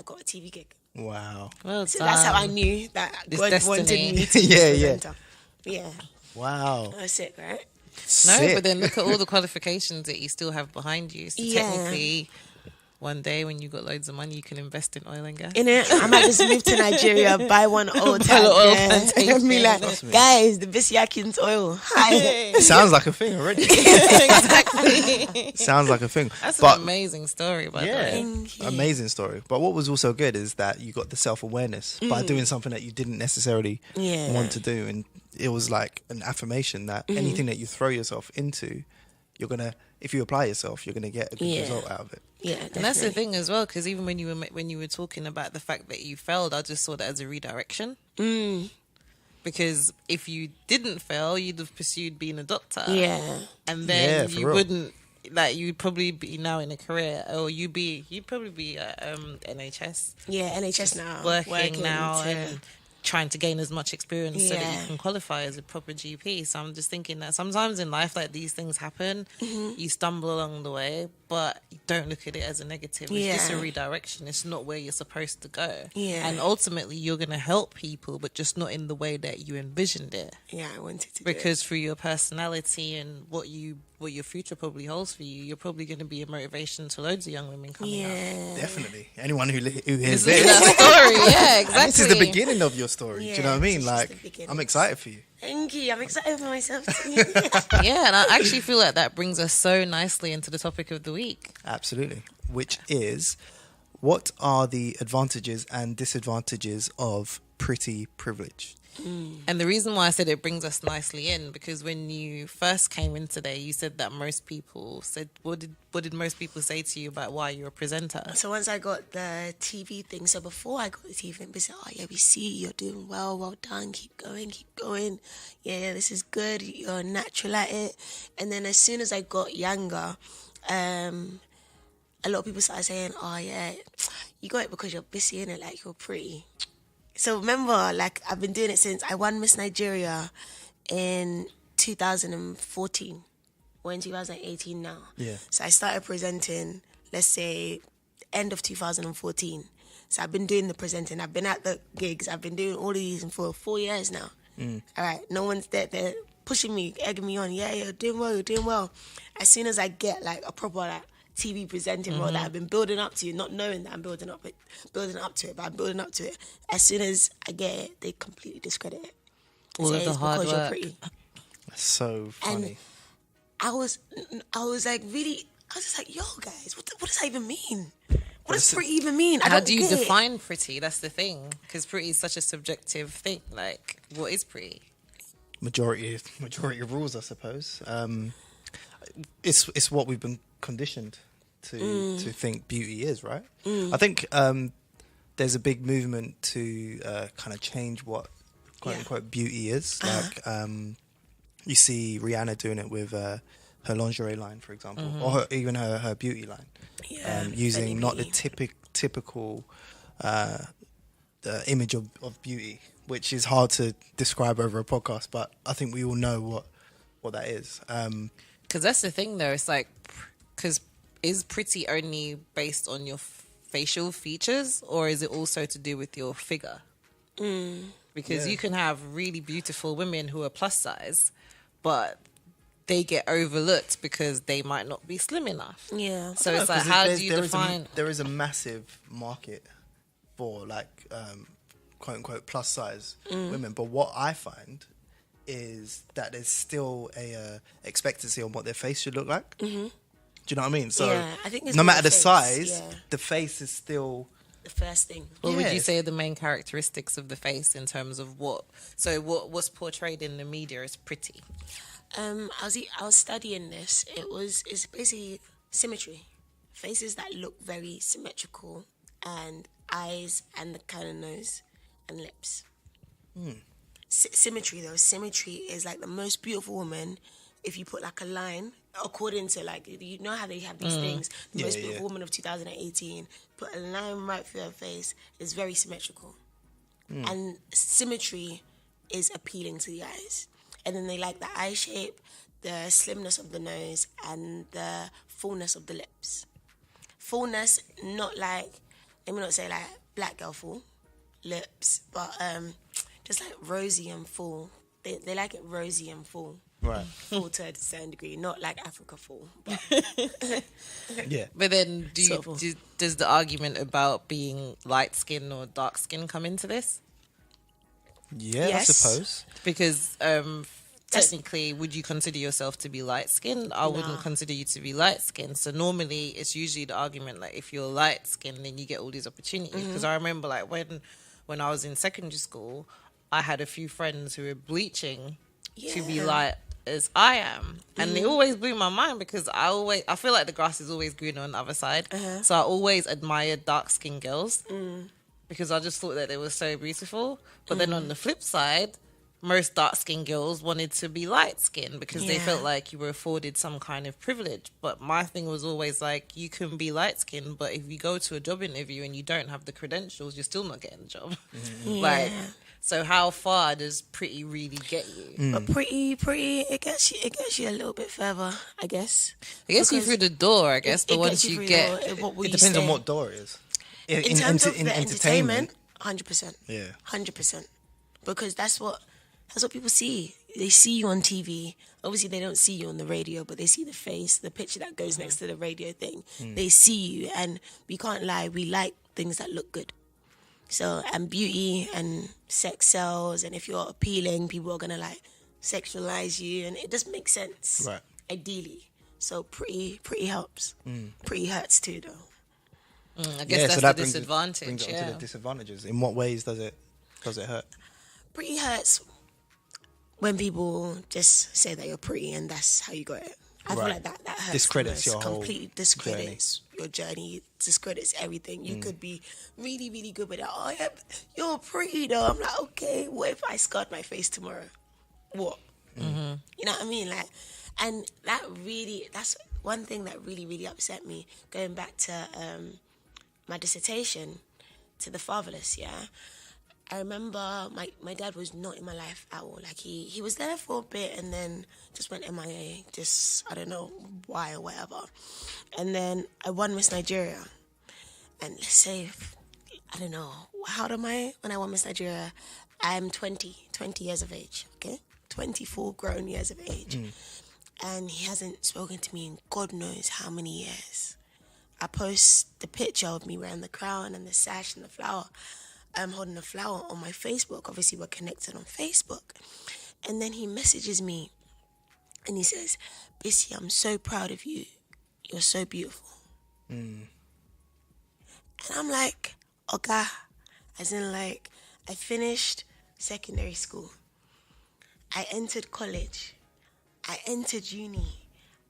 got a TV gig. Wow. Well So done. that's how I knew that This God destiny. wanted me to be Yeah, a yeah. presenter. Yeah. Wow. That was sick, right? No, Sick. but then look at all the qualifications that you still have behind you. So Yeah. technically, one day when you got loads of money, you can invest in oil and gas. In it, I might just move to Nigeria, buy one old Buy an oil tank, plantation. and be like, Trust me. guys, the Bisiakins oil. Hi. It sounds like a thing already. Exactly. Sounds like a thing. That's But an amazing story, by the yeah, way. Thank you. amazing story. But what was also good is that you got the self-awareness by doing something that you didn't necessarily Yeah. want to do, and it was like an affirmation that anything that you throw yourself into, you're gonna, if you apply yourself, you're gonna get a good Yeah. result out of it. Yeah, definitely. And that's the thing as well, because even when you were talking about the fact that you failed, I just saw that as a redirection. Because if you didn't fail, you'd have pursued being a doctor. Yeah. And then Yeah, for you real. wouldn't like you'd probably be now in a career, or you'd probably be at NHS. Yeah, NHS now. Working now to- and trying to gain as much experience so that Yeah. you can qualify as a proper GP. So I'm just thinking that sometimes in life, like, these things happen. You stumble along the way, but don't look at it as a negative. It's just a Yeah. redirection. It's not where you're supposed to go. Yeah. And ultimately, you're going to help people, but just not in the way that you envisioned it. Yeah, I wanted to do Because through your personality and what your future probably holds for you, you're probably going to be a motivation to loads of young women it. coming up. Yeah. Definitely. Anyone who hears This is this. that story, yeah, exactly. This is the beginning of your story. Do you know what I Yeah, mean? it's just Like, the beginning. I'm excited for you. Thank you. I'm excited for myself too. Yeah, and I actually feel like that brings us so nicely into the topic of the week. Absolutely. Which is, what are the advantages and disadvantages of pretty privilege? And the reason why I said it brings us nicely in, because when you first came in today, you said that most people said, what did most people say to you about why you're a presenter? So once I got the TV thing, so before I got the TV thing, they said, oh yeah, we see you're doing well done, keep going. Yeah, this is good, you're natural at it. And then as soon as I got younger, a lot of people started saying, oh yeah, you got it because you're busy, innit, like you're pretty. So remember, like, I've been doing it since I won Miss Nigeria in 2014. We're in 2018 now. Yeah. So I started presenting, let's say, end of 2014. So I've been doing the presenting. I've been at the gigs. I've been doing all of these for 4 years now. All right. No one's there. They're pushing me, egging me on. Yeah, you're doing well. As soon as I get, like, a proper, like, TV presenting role that I've been building up to, not knowing that I'm building up to it, but I'm building up to it. As soon as I get it, they completely discredit it. They All say of the it's hard because you're work. pretty. That's so funny. I was like, really, I was just like, yo, guys, what does that even mean? What does pretty even mean? I How don't do you get it. define pretty? That's the thing, because pretty is such a subjective thing. Like, what is pretty? Majority of rules, I suppose. It's what we've been conditioned to think beauty is, right? I think there's a big movement to kind of change what quote unquote beauty is. Like you see Rihanna doing it with her lingerie line, for example, or even her beauty line, using not the typical image of beauty, which is hard to describe over a podcast, but I think we all know what that is. Because that's the thing, though. It's like, because is pretty only based on your facial features, or is it also to do with your figure? Because you can have really beautiful women who are plus size, but they get overlooked because they might not be slim enough. Yeah. So it's like, how do you define? There is a massive market for, like, quote unquote plus size women, but what I find is that there's still a expectancy on what their face should look like. Do you know what I mean? So Yeah, I think it's no more matter the face, size, yeah. the face is still. The first thing. What would you Yes. say are the main characteristics of the face in terms of what's portrayed in the media as pretty? I was studying this. It's basically symmetry. Faces that look very symmetrical, and eyes and the kind of nose and lips. Symmetry though. Symmetry is like the most beautiful woman. If you put like a line, according to, like, you know how they have these things. The most beautiful woman of 2018, put a line right through her face, is very symmetrical. And symmetry is appealing to the eyes. And then they like the eye shape, the slimness of the nose, and the fullness of the lips. Fullness, not like, let me not say like black girl full lips, but just like rosy and full. They like it rosy and full. Right. Full to a certain degree, not like Africa full. But Yeah. But then, Sort of. does the argument about being light skin or dark skin come into this? Yeah, Yes. I suppose. Because technically, would you consider yourself to be light skinned? I wouldn't consider you to be light skinned. So normally, it's usually the argument like, if you're light skinned, then you get all these opportunities. Because I remember, like, when I was in secondary school, I had a few friends who were bleaching to be light as I am, and it always blew my mind, because I feel like the grass is always greener on the other side. So I always admired dark skinned girls because I just thought that they were so beautiful. But then on the flip side, most dark-skinned girls wanted to be light-skinned because they Yeah. felt like you were afforded some kind of privilege. But my thing was always like, you can be light-skinned, but if you go to a job interview and you don't have the credentials, you're still not getting the job. Like, so how far does pretty really get you? But pretty, it gets you a little bit further, I guess. I guess you Because through the door, I guess, but it once gets you through get... the door. What will It you depends on say? what door it is. In terms of in the entertainment, 100%. Yeah. 100%. Because that's what people see. They see you on TV. Obviously, they don't see you on the radio, but they see the face, the picture that goes next to the radio thing. They see you, and we can't lie. We like things that look good. So, and beauty and sex sells, and if you're appealing, people are gonna like sexualize you, and it just makes sense. Right. Ideally, so pretty helps. Pretty hurts too, though. I guess that's so that the disadvantage, brings it yeah. onto the disadvantages. In what ways does it hurt? Pretty hurts when people just say that you're pretty and that's how you got it. I feel Right. like that hurts. Discredits the most. your whole completely discredits your journey, discredits everything. You could be really, really good with it. Oh, yeah, you're pretty though. I'm like, okay, what if I scarred my face tomorrow? What? You know what I mean? Like, and that's one thing that really, really upset me. Going back to my dissertation, to the fatherless, yeah. I remember my dad was not in my life at all. Like he was there for a bit and then just went MIA. Just, I don't know why or whatever. And then I won Miss Nigeria. And let's say, I don't know, how old am I when I won Miss Nigeria? I'm 20 years of age, okay? 24 grown years of age. And he hasn't spoken to me in God knows how many years. I post the picture of me wearing the crown and the sash and the flower. I'm holding a flower on my Facebook. Obviously, we're connected on Facebook. And then he messages me and he says, Bissy, I'm so proud of you. You're so beautiful. And I'm like, okay. As in, like, I finished secondary school. I entered college. I entered uni.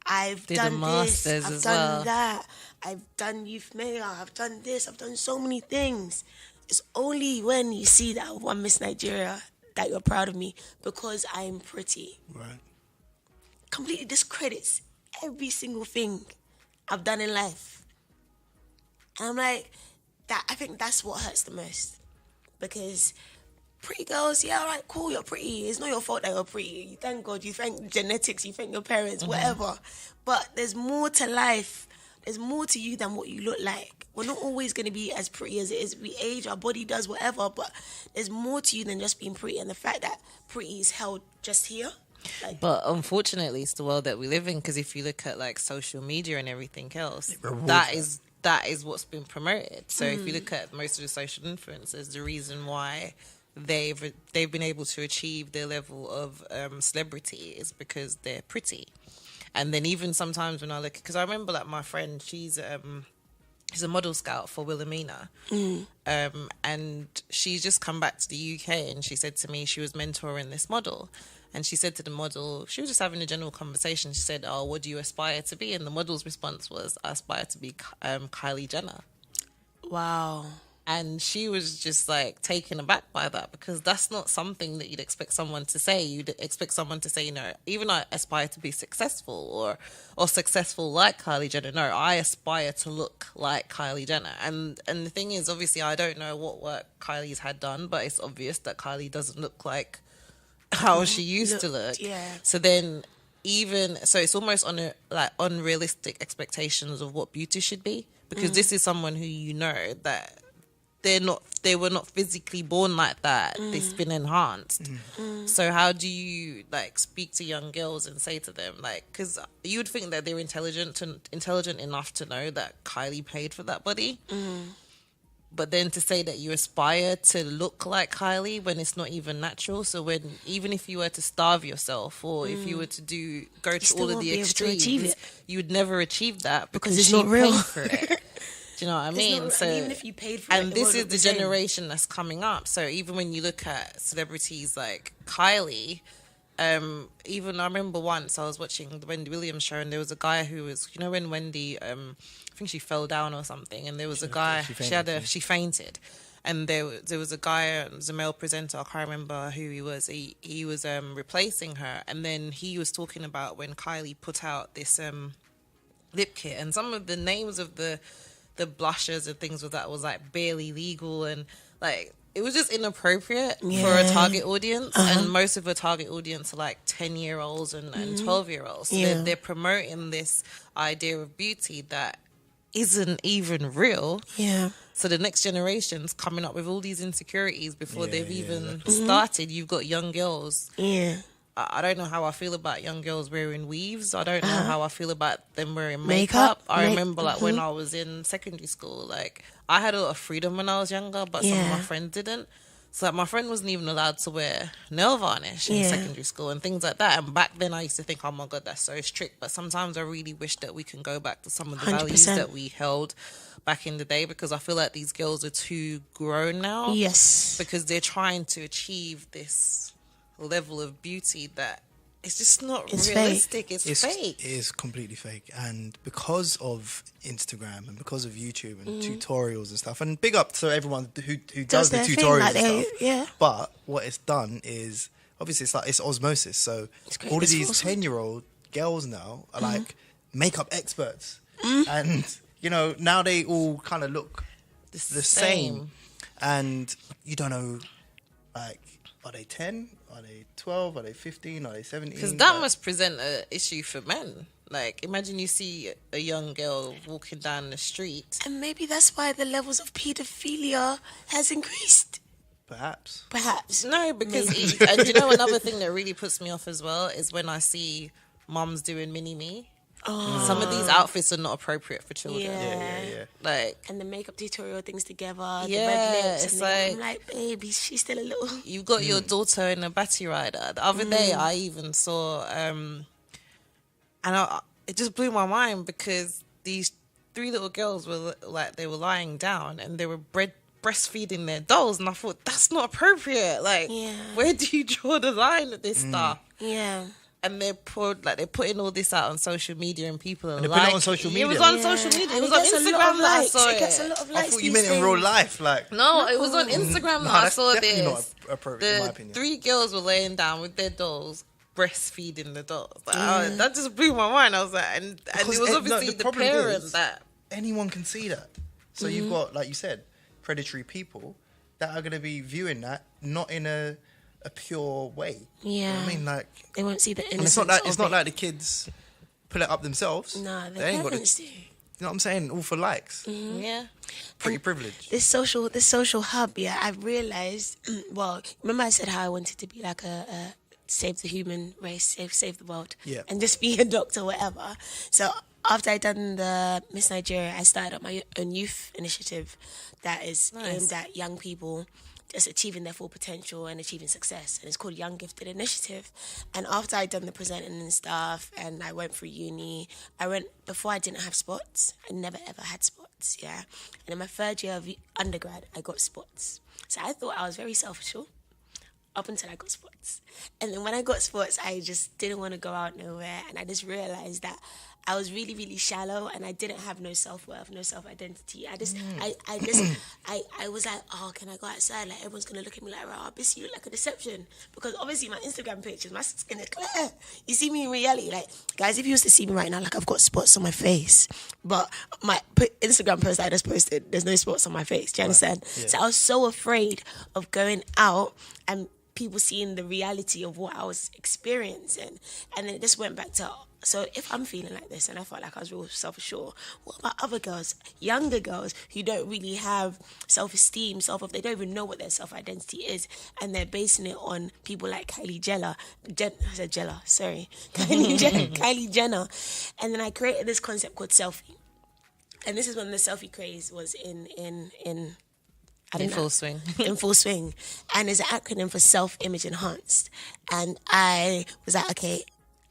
I've Did a done master's this. I've as done well. that. I've done youth mayor. I've done this. I've done so many things. It's only when you see that I won Miss Nigeria that you're proud of me because I'm pretty. Right. Completely discredits every single thing I've done in life. And I'm like, I think that's what hurts the most. Because pretty girls, yeah, all right, cool, you're pretty. It's not your fault that you're pretty. You thank God, you thank genetics, you thank your parents, whatever. But there's more to life. There's more to you than what you look like. We're not always going to be as pretty as it is. We age, our body does whatever, but there's more to you than just being pretty. And the fact that pretty is held just here. Like, But unfortunately, it's the world that we live in, because if you look at like social media and everything else, rewards that is what's been promoted. So if you look at most of the social influencers, the reason why they've been able to achieve their level of celebrity is because they're pretty. And then even sometimes when I look, because I remember like my friend, she's a model scout for Wilhelmina, and she's just come back to the UK, and she said to me she was mentoring this model, and she said to the model, she was just having a general conversation, she said, oh, what do you aspire to be? And the model's response was, I aspire to be Kylie Jenner. wow. And she was just like taken aback by that, because that's not something that you'd expect someone to say. You'd expect someone to say, you know, even I aspire to be successful or successful like Kylie Jenner. No, I aspire to look like Kylie Jenner. And the thing is, obviously, I don't know what work Kylie's had done, but it's obvious that Kylie doesn't look like how she used to look. Yeah. So then it's almost on like unrealistic expectations of what beauty should be, because this is someone who, you know, that they were not physically born like that. They've been enhanced. So how do you like speak to young girls and say to them, like, because you would think that they're intelligent enough to know that Kylie paid for that body, but then to say that you aspire to look like Kylie when it's not even natural. So even if you were to starve yourself, or if you were to go to still all of won't the be able to achieve extremes, it. you would never achieve that Because because it's she not real. paid for it. Do you know what I mean? not- So, and even if you paid for it, and it this won't is look the the same. generation that's coming up. So even when you look at celebrities like Kylie, even I remember once I was watching the Wendy Williams show, and there was a guy who was, you know, when Wendy, I think she fell down or something, and there was a guy, she fainted. And there was a guy, it was a male presenter, I can't remember who he was. He was replacing her, and then he was talking about when Kylie put out this lip kit, and some of the names of the blushes and things with that was like barely legal, and like it was just inappropriate for a target audience, and most of the target audience are like 10-year-olds and 12-year-olds. So they're promoting this idea of beauty that isn't even real. Yeah. So the next generation's coming up with all these insecurities before they've even started. You've got young girls. Yeah. I don't know how I feel about young girls wearing weaves. I don't know how I feel about them wearing makeup. I remember like when I was in secondary school, like I had a lot of freedom when I was younger, but some of my friends didn't. So like, my friend wasn't even allowed to wear nail varnish in secondary school and things like that. And back then I used to think, oh my God, that's so strict. But sometimes I really wish that we can go back to some of the 100%. values that we held back in the day, because I feel like these girls are too grown now. Yes. Because they're trying to achieve this level of beauty that it's just not realistic. It's fake. It is completely fake. And because of Instagram and because of YouTube and tutorials and stuff, and big up to everyone who does the tutorials and stuff. Yeah. But what it's done is, obviously, it's osmosis. So all of these 10-year-old girls now are like makeup experts. And, you know, now they all kind of look the same. And you don't know, like, are they 10? Are they 12? Are they 15? Are they 17? Because that must present an issue for men. Like, imagine you see a young girl walking down the street. And maybe that's why the levels of paedophilia has increased. Perhaps. No, because... and you know another thing that really puts me off as well is when I see mums doing mini-me. Some of these outfits are not appropriate for children. Yeah. Like, and the makeup tutorial things together, the red lips. It's I'm like, baby, she's still a little... You've got your daughter in a batty rider. The other day, I even saw... and it just blew my mind because these 3 little girls were like, they were lying down and they were breastfeeding their dolls, and I thought, that's not appropriate. Like, where do you draw the line with this stuff? Yeah. And they're putting all this out on social media, and people are They like, put it on social media. It was on social media. It was on Instagram that I saw it. Gets a lot of likes. I thought you meant in real life. Like, no, it was on Instagram that I saw definitely this. Not appropriate, in my The opinion. 3 girls were laying down with their dolls, breastfeeding the dolls. Like, that just blew my mind. I was like, and it was obviously the parent that... Anyone can see that. So you've got, like you said, predatory people that are going to be viewing that not in a pure way. Yeah. You know what I mean? Like, they won't see the innocence. And it's not like the kids pull it up themselves. No, they ain't got parents do. You know what I'm saying? All for likes. Yeah. Pretty privileged. This social hub, I've realised, well, remember I said how I wanted to be like a save the human race, save the world, and just be a doctor, whatever. So after I done the Miss Nigeria, I started up my own youth initiative that is aimed at young people just achieving their full potential and achieving success, and it's called Young Gifted Initiative. And after I'd done the presenting and stuff, and I went through uni, before I didn't have spots. I never ever had spots, And in my 3rd year of undergrad, I got spots. So I thought I was very self-assured up until I got spots. And then when I got spots, I just didn't want to go out nowhere, and I just realised that I was really, really shallow, and I didn't have no self-worth, no self-identity. I was like, oh, can I go outside? Like, everyone's going to look at me like, oh, Bissy, you look like a deception. Because obviously my Instagram pictures, my skin is clear. You see me in reality. Like, guys, if you used to see me right now, like, I've got spots on my face. But my Instagram post I just posted, there's no spots on my face. Do you understand? Yeah. So I was so afraid of going out and people seeing the reality of what I was experiencing. And then it just went back to... So if I'm feeling like this and I felt like I was real self-assured, what about other girls, younger girls who don't really have self-esteem, they don't even know what their self-identity is, and they're basing it on people like Kylie Jenner. Kylie Jenner. And then I created this concept called selfie. And this is when the selfie craze was in full swing. In full swing. And it's an acronym for self-image enhanced. And I was like, okay,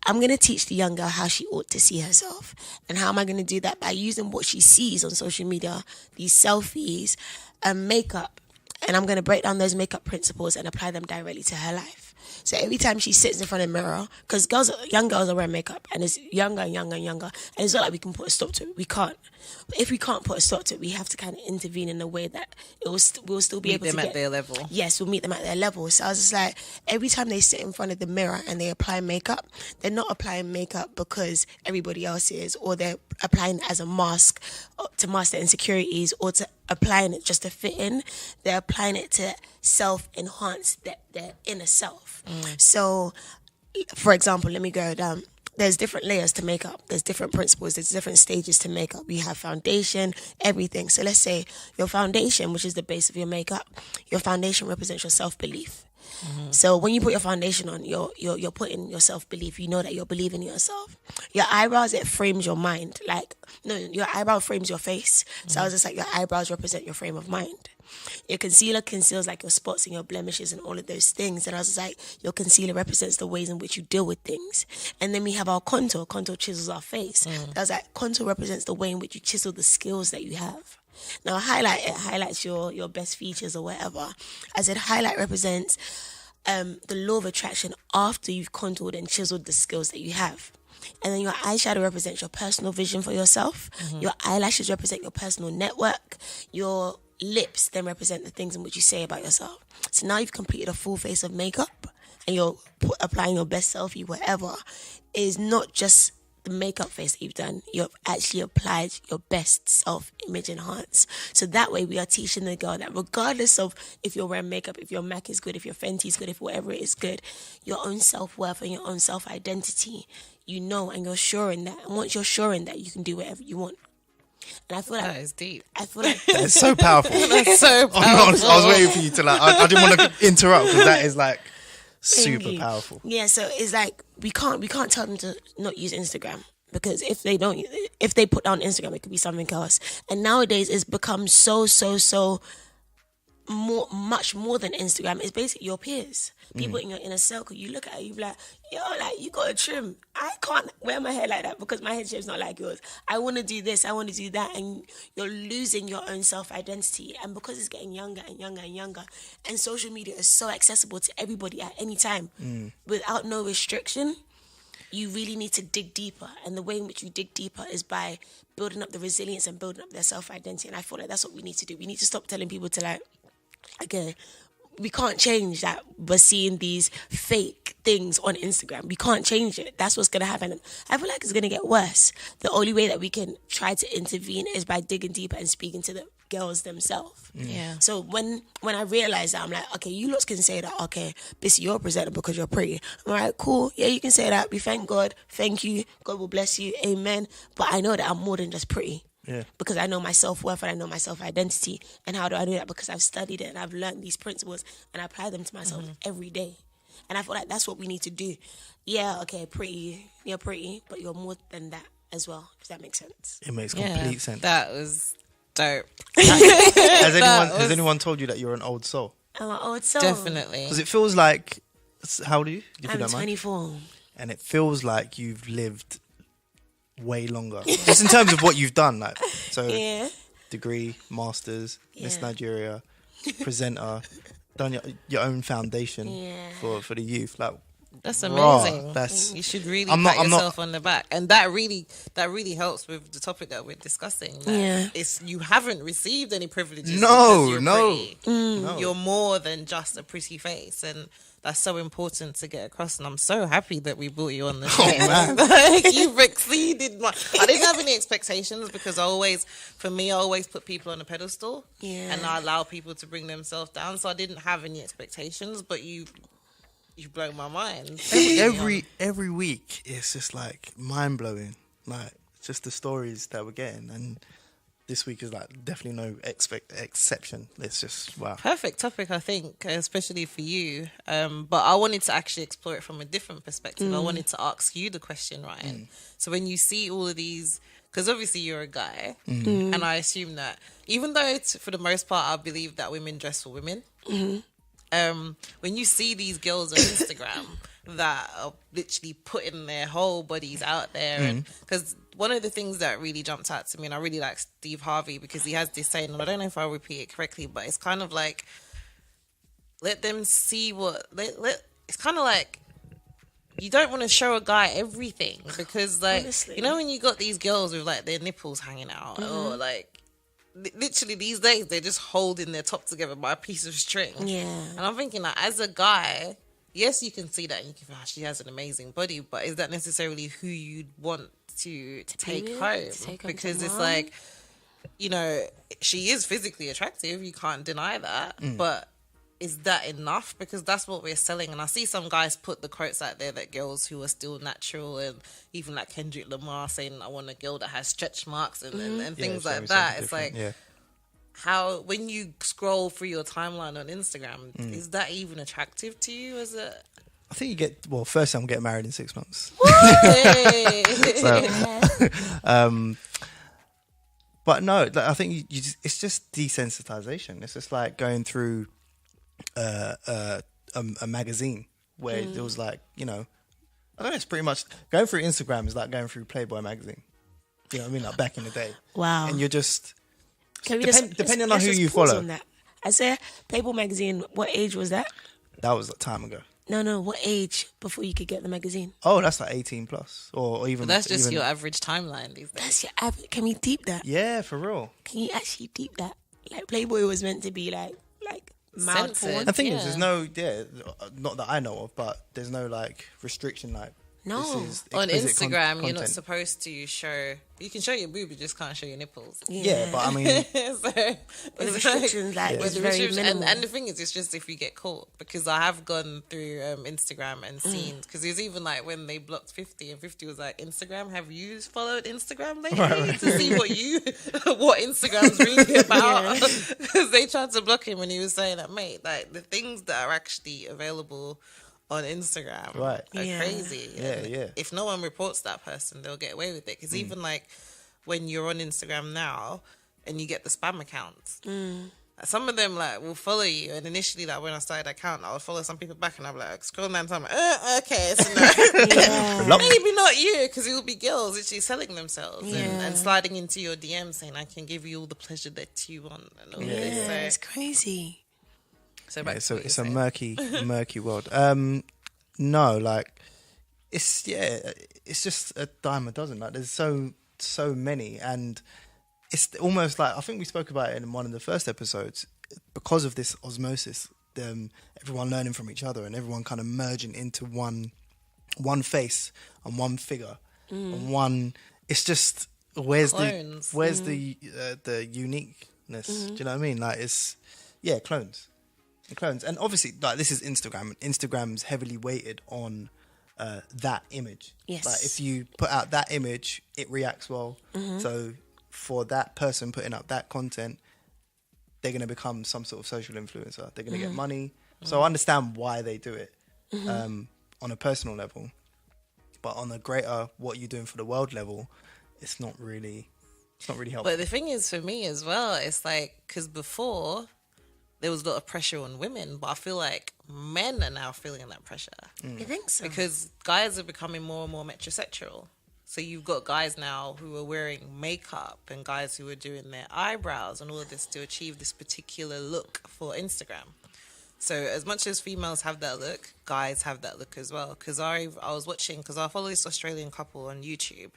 I'm going to teach the young girl how she ought to see herself. And how am I going to do that? By using what she sees on social media, these selfies, and makeup. And I'm going to break down those makeup principles and apply them directly to her life. So every time she sits in front of the mirror, because young girls are wearing makeup, and it's younger and younger and younger, and it's not like we can put a stop to it. We can't. But if we can't put a stop to it, we have to kind of intervene in a way that we'll still be able to meet them at their level. Yes, we'll meet them at their level. So I was just like, every time they sit in front of the mirror and they apply makeup, they're not applying makeup because everybody else is, or they're applying it as a mask to mask their insecurities, or to applying it just to fit in. They're applying it to self-enhance their inner self. So, for example, let me go down. There's different layers to makeup. There's different principles. There's different stages to makeup. You have foundation, everything. So let's say your foundation, which is the base of your makeup, your foundation represents your self-belief. So when you put your foundation on, you're putting your self-belief. You know that you're believing in yourself. Your eyebrows, it frames your mind. Your eyebrow frames your face. So I was just like, your eyebrows represent your frame of mind. Your concealer conceals like your spots and your blemishes and all of those things. And I was just like, your concealer represents the ways in which you deal with things. And then we have our contour. Contour chisels our face. I was like, contour represents the way in which you chisel the skills that you have. Now, highlight, it highlights your best features or whatever. I said highlight represents the law of attraction after you've contoured and chiseled the skills that you have. And then your eyeshadow represents your personal vision for yourself. Your eyelashes represent your personal network. Your lips then represent the things in which you say about yourself. So now you've completed a full face of makeup and you're applying your best selfie, whatever. It is not just the makeup face that you've done. You've actually applied your best self-image enhance. So that way we are teaching the girl that regardless of if you're wearing makeup, if your MAC is good, if your Fenty is good, if whatever it is good, your own self-worth and your own self-identity, you know, and you're sure in that. And once you're sure in that, you can do whatever you want. And I feel like that is deep. I feel like That's so powerful. That's so powerful. I'm honest, I was waiting for you to I didn't want to interrupt because that is like Thank super you. powerful. Yeah, so it's like we can't tell them to not use Instagram, because if they put down Instagram, it could be something else. And nowadays it's become so much more than Instagram. It's basically your peers, people in your inner circle. You look at it, you be like, yo, like, you got a trim. I can't wear my hair like that because my head shape's not like yours. I want to do this, I want to do that, and you're losing your own self-identity. And because it's getting younger and younger and younger, and social media is so accessible to everybody at any time, without no restriction, you really need to dig deeper. And the way in which you dig deeper is by building up the resilience and building up their self-identity. And I feel like that's what we need to do. We need to stop telling people to, like, okay, we can't change that we're seeing these fake things on Instagram. We can't change it. That's what's going to happen. I feel like it's going to get worse. The only way that we can try to intervene is by digging deeper and speaking to the girls themselves. Yeah. So when I realized that, I'm like, okay, you lot can say that, okay, Bissy, you're presentable because you're pretty. I'm like, cool, yeah, you can say that. We thank God. Thank you. God will bless you. Amen. But I know that I'm more than just pretty. Yeah. Because I know my self-worth and I know my self-identity. And how do I do that? Because I've studied it and I've learned these principles and I apply them to myself every day. And I feel like that's what we need to do. Yeah, okay, pretty. You're pretty, but you're more than that as well, if that makes sense. It makes complete sense. That was dope. Has anyone told you that you're an old soul? I'm an old soul. Definitely. Because it feels like, how old are you? If you I'm don't mind? 24. And it feels like you've lived way longer. Just in terms of what you've done. Like, so Yeah. degree, masters, Miss Yeah. Nigeria, presenter, done your own foundation Yeah. for the youth. Like, That's raw, amazing. that's- You should really I'm pat not- yourself on the back, and that really helps with the topic that we're discussing. That Yeah. it's you haven't received any privileges. No, because you're no. pretty. No. You're more than just a pretty face, and that's so important to get across. And I'm so happy that we brought you on the show. man. Like, you've exceeded my. I didn't have any expectations because I always put people on a pedestal, Yeah. and I allow people to bring themselves down. So I didn't have any expectations, but you've blown my mind. every week it's just like mind blowing. Like, just the stories that we're getting, and this week is like definitely no exception. It's just wow. Perfect topic, I think, especially for you. But I wanted to actually explore it from a different perspective. I wanted to ask you the question, Ryan. So when you see all of these, because obviously you're a guy, and I assume that even though for the most part I believe that women dress for women, when you see these girls on Instagram that are literally putting their whole bodies out there, and because one of the things that really jumped out to me, and I really like Steve Harvey because he has this saying, and I don't know if I'll repeat it correctly, but it's kind of like, let them see it's kind of like you don't want to show a guy everything because, like, Honestly. you know, when you got these girls with like their nipples hanging out, or like literally these days they're just holding their top together by a piece of string. Yeah. And I'm thinking, like, as a guy, yes, you can see that and you can feel, she has an amazing body, but is that necessarily who you'd want to take it, home? to take home Because to it's mom? like, you know, she is physically attractive. You can't deny that. But is that enough? Because that's what we're selling. And I see some guys put the quotes out there that girls who are still natural, and even like Kendrick Lamar saying, I want a girl that has stretch marks and things like that. It's like, how, when you scroll through your timeline on Instagram, is that even attractive to you? Is it? I think you get, well, first I'm getting married in 6 months. Hey. But no, like, I think you just, it's just desensitization. It's just like going through a magazine where it was like, you know, I don't know, it's pretty much going through Instagram is like going through Playboy magazine. You know what I mean? Like back in the day. Wow. And you're just, Can we depending on let's who just you pause follow. on that. I said Playboy magazine. What age was that? that was a time ago. No. What age before you could get the magazine? Oh, that's like 18 plus or even. That's just even, your average timeline these days. That's your average. Can we deep that? Yeah, for real. Can you actually deep that? Like Playboy was meant to be like mild Censored. porn. The thing is, Yeah. there's no, not that I know of, but there's no like restriction like. No. This is On explicit Instagram, you're not content. supposed to show. You can show your boob, you just can't show your nipples. Yeah, but I mean, So, the it's restrictions like with it's the very restrictions- minimal. and the thing is, it's just if you get caught, because I have gone through Instagram and seen, because it was even like when they blocked 50 and 50 was like, Instagram, have you followed Instagram lately to see what Instagram's really about? Because they tried to block him when he was saying that, mate, like the things that are actually available on Instagram Right. are Yeah. crazy. Yeah, And yeah. if no one reports that person, they'll get away with it. Because even like when you're on Instagram now and you get the spam accounts, some of them like will follow you. And initially, like when I started that account, I would follow some people back and I'd be like, scroll down time, okay, so no. Maybe not you, because it will be girls literally selling themselves and sliding into your DM saying, I can give you all the pleasure that you want and all this. Yeah, it's crazy. So back to so what it's you're a saying. murky world. No, like it's just a dime a dozen. Like there's so many, and it's almost like I think we spoke about it in one of the first episodes because of this osmosis. Everyone learning from each other and everyone kind of merging into one face and one figure and one. It's just where's Clones. the uniqueness? Do you know what I mean? Like it's clones. Clones, and obviously like this is Instagram. Instagram's heavily weighted on that image. Yes. Like if you put out that image, it reacts well. So for that person putting up that content, they're going to become some sort of social influencer. They're going to get money. So I understand why they do it on a personal level, but on a greater what you're doing for the world level, it's not really helpful. But the thing is, for me as well, it's like, because before there was a lot of pressure on women, but I feel like men are now feeling that pressure You think so? because guys are becoming more and more metrosexual. So you've got guys now who are wearing makeup and guys who are doing their eyebrows and all of this to achieve this particular look for Instagram. So as much as females have that look, guys have that look as well. Because I was watching, because I follow this Australian couple on YouTube.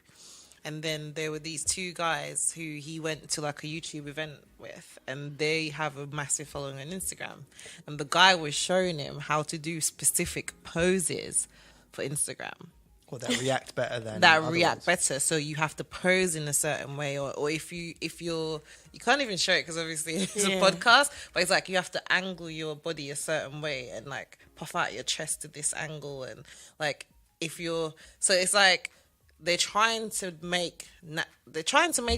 And then there were these two guys who he went to like a YouTube event with, and they have a massive following on Instagram. And the guy was showing him how to do specific poses for Instagram Or that react better than that other react ones. better. So you have to pose in a certain way, or if you're you can't even show it because obviously it's a podcast, but it's like you have to angle your body a certain way and like puff out your chest to this angle, and like so it's like they're trying to make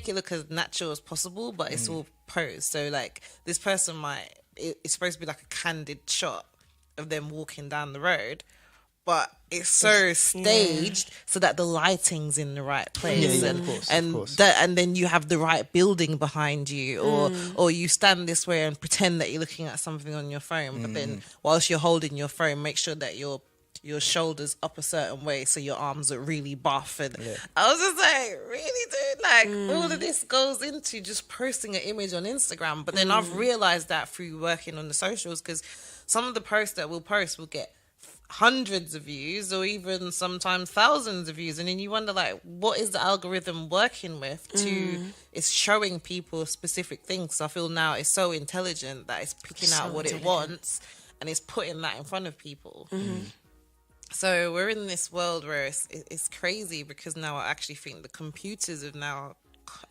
it look as natural as possible, but it's all posed. So like this person it's supposed to be like a candid shot of them walking down the road, but it's so staged so that the lighting's in the right place, of course. and then you have the right building behind you, or you stand this way and pretend that you're looking at something on your phone, but then whilst you're holding your phone, make sure that your shoulders up a certain way so your arms are really buff. And I was just like, really, dude? Like all of this goes into just posting an image on Instagram. But then I've realized that through working on the socials, because some of the posts that we'll post will get hundreds of views or even sometimes thousands of views, and then you wonder like, what is the algorithm working with to it's showing people specific things. So I feel now it's so intelligent that it's picking out what it wants and it's putting that in front of people. So we're in this world where it's crazy, because now I actually think the computers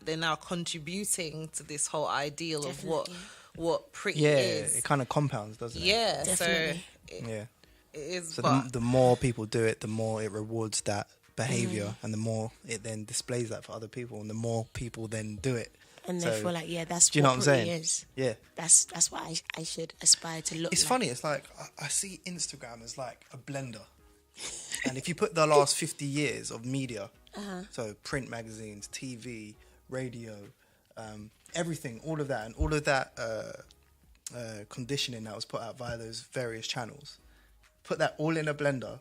they're now contributing to this whole ideal of what pretty is. It kind of compounds, doesn't it? Yeah, Definitely. so Yeah. it is. So But the more people do it, the more it rewards that behavior, and the more it then displays that for other people, and the more people then do it. And So, they feel like, that's do you know what what I'm pretty saying? is. Yeah. That's what I should aspire to look It's like. funny. It's like I see Instagram as like a blender, and if you put the last 50 years of media, so print magazines, TV, radio, everything, all of that, and all of that conditioning that was put out via those various channels, put that all in a blender,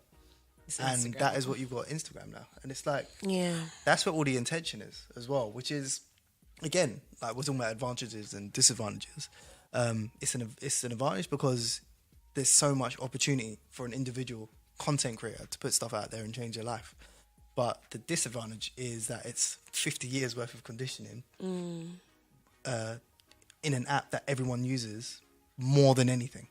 and Instagram. that is what you've got Instagram now. And it's like, Yeah. that's where all the intention is as well, which is, again, like we're talking about advantages and disadvantages. It's an advantage because there's so much opportunity for an individual content creator to put stuff out there and change their life. But the disadvantage is that it's 50 years worth of conditioning in an app that everyone uses more than anything.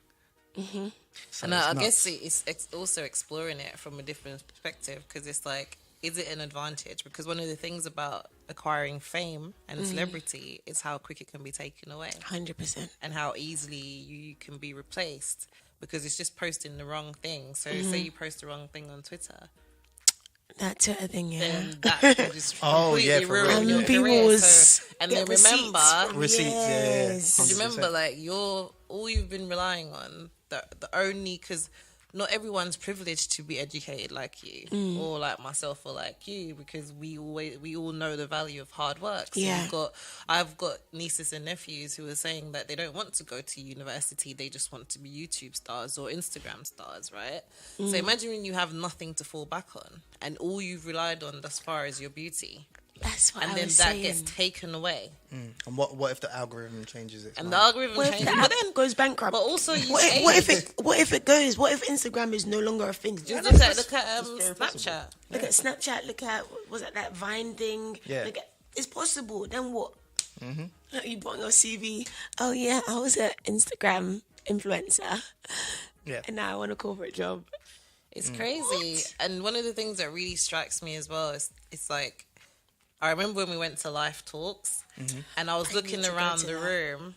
So and it's I nuts. guess it's also exploring it from a different perspective, because it's like, is it an advantage? Because one of the things about acquiring fame and celebrity is how quick it can be taken away 100%. and how easily you can be replaced, because it's just posting the wrong thing. So say you post the wrong thing on Twitter, That Twitter thing, then that can just completely for ruin real. your And people career. will And get then remember, receipts from- Receipts, Yes. yeah. because 100%. remember, like all you've been relying on, the only, because not everyone's privileged to be educated like you, or like myself, or like you, because we all know the value of hard work. So Yeah. I've got nieces and nephews who are saying that they don't want to go to university; they just want to be YouTube stars or Instagram stars, right? So imagine when you have nothing to fall back on, and all you've relied on thus far is your beauty, That's what and I then was that saying. gets taken away, And what if the algorithm changes it? and the algorithm What if changes. the But app then, goes bankrupt? but also you what say, if it goes? What if Instagram is no longer a thing? just Look look at at Snapchat. Snapchat. Look at was it that Vine thing? Yeah. Look at, it's possible. Then what? You put on your CV. Oh yeah, I was an Instagram influencer, Yeah. and now I want a corporate job. It's crazy. And one of the things that really strikes me as well is it's like, I remember when we went to Life Talks and I was looking need to go around to the that. room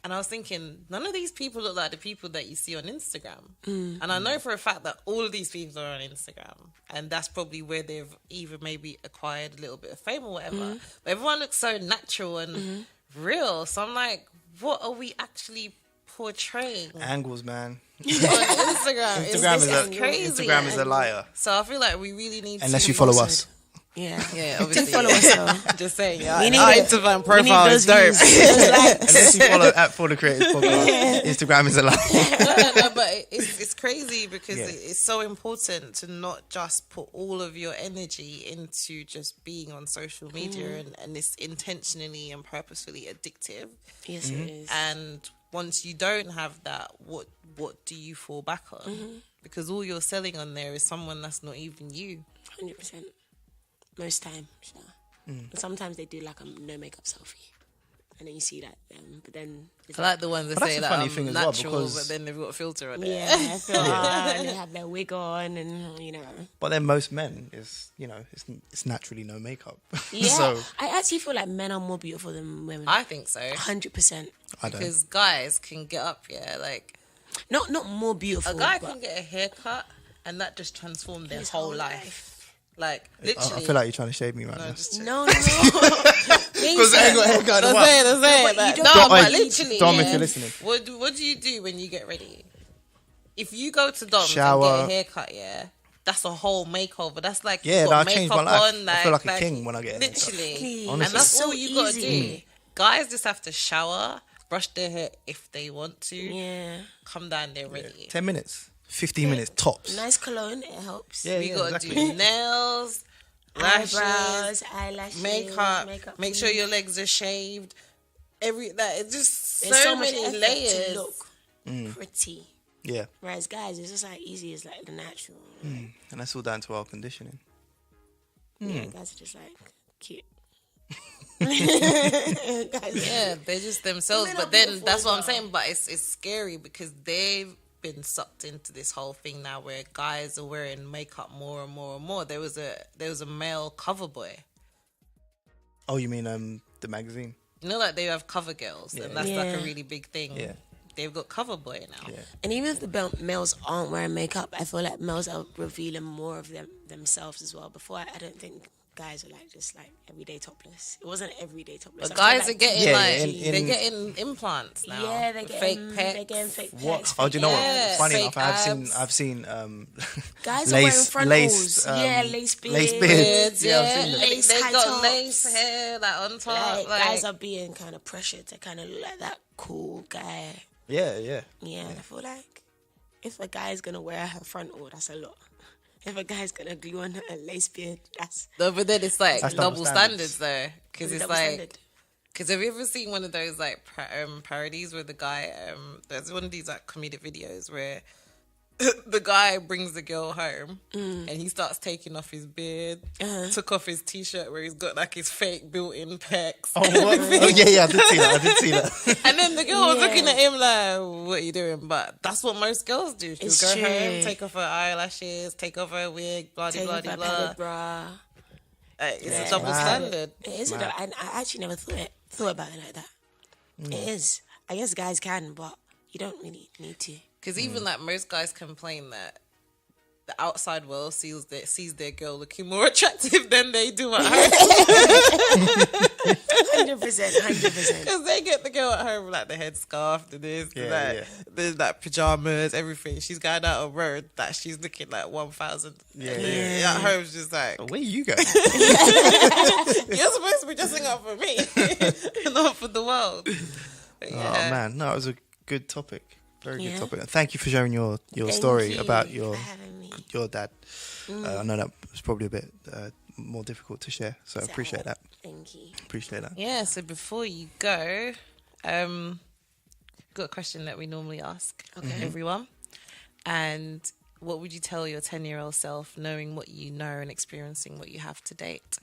and I was thinking, none of these people look like the people that you see on Instagram. And I know for a fact that all of these people are on Instagram, and that's probably where they've either maybe acquired a little bit of fame or whatever. But everyone looks so natural and real. So I'm like, what are we actually portraying on Angles, man. Instagram? Instagram It's crazy. Instagram is a liar. So I feel like we really need Unless to... you follow us. Yeah, Yeah, do obviously. follow us though. Just saying, yeah. We need Our it. Instagram We need profile those is dope. views, those likes. Unless you follow at For the Creators Podcast. Instagram is a lie. No, but it's crazy because Yeah. it's so important to not just put all of your energy into just being on social media, and it's intentionally and purposefully addictive. Yes, it is. And once you don't have that, what do you fall back on? Because all you're selling on there is someone that's not even you. 100%. Most time, sure. But sometimes they do like a no makeup selfie, and then you see that. But then it's I like the ones that But that's say the that funny I'm thing as well, natural, because- but then they've got a filter on it. yeah, I feel and they have their wig on, and you know. But then most men is, it's naturally no makeup. Yeah, So I actually feel like men are more beautiful than women. I think so. 100%. I don't. Because guys can get up, like Not more beautiful. a guy but can get a haircut and that just transformed their his whole life. Like I literally. feel like you're trying to shade me right no, now. just no. Because I ain't got a haircut in a while. That's but it. you No, don't- but Dom, literally. Dom, yeah. if you're listening. What do you do when you get ready? If you go to Dom's Shower. and get a haircut, yeah, that's a whole makeover. That's like Yeah, you got that changed my makeup life. on, I feel like a king when I get a haircut. literally, Exactly. and Honestly. that's It's all so you got to easy. do. Guys just have to shower, brush their hair if they want to, Yeah. come down there ready. 10 minutes, 15 minutes tops. Nice cologne, it helps. Yeah, We gotta exactly. do nails, lashes, Eyebrows, eyelashes, makeup. Make sure your legs are shaved. It's just There's so much many effort layers. to look pretty. Yeah. Whereas guys, it's just like easy as like the natural. And that's all down to our conditioning. Yeah, guys are just like cute. Guys, Yeah, they're just themselves. Men But are then beautiful that's as what I'm well. saying. But it's scary because they've been sucked into this whole thing now where guys are wearing makeup more and more and more. There was a male cover boy. Oh, you mean the magazine? You know, like they have cover girls, and that's like a Yeah. really big thing. Yeah. They've got cover boy now. Yeah. and even if the males aren't wearing makeup, I feel like males are revealing more of themselves as well. Before, I don't think guys are like just like everyday topless. It wasn't everyday topless. But I feel guys like are getting Yeah, like in- they're getting implants now. yeah, they're fake getting pecs. they're getting fake What? pecs, Oh, do you know Yeah, what? Funny fake enough, abs. I've seen guys are wearing lace frontals. lace beards. lace beards. Beards, Yeah, I've yeah, seen that. like, Lace they've high got tops. lace hair like on top. Like, guys are being kind of pressured to kind of look like that cool guy. Yeah, yeah. Yeah, I feel like if a guy's gonna wear her frontal, that's a lot. If a guy's gonna glue on a lace beard, that's No, but then it's like That's double double standards standards. though, because it's double like, standard. because have you ever seen one of those like parodies where the guy, there's one of these like comedic videos where the guy brings the girl home and he starts taking off his beard, took off his t-shirt where he's got like his fake built-in pecs, Oh, what? Oh, yeah, I did see that. and then the girl was Yeah. looking at him like, "What are you doing?" But that's what most girls do. She'll It's go true. home, take off her eyelashes, take off her wig, blah take blah off blah a blah. padded bra. It's Yeah. a double Wow. standard. It is. I actually never thought about it like that. It is. I guess guys can, but you don't really need to. Because even like most guys complain that the outside world sees their girl looking more attractive than they do at home. 100%. Because they get the girl at home with like the headscarf, the this, the Yeah, that, yeah. the like pajamas, everything. She's going out on road that she's looking like 1,000. Yeah, And yeah. At home's just like, Where you go? you're supposed to be dressing up for me, not for the world. But Oh yeah. man, no, it was a good topic. Very Yeah. good topic. And thank you for sharing your Thank story you about for your having me. dad. I know that was probably a bit more difficult to share, so I appreciate that. Thank you. Appreciate that. Yeah, so before you go, got a question that we normally ask everyone. And what would you tell your 10-year-old self knowing what you know and experiencing what you have to date?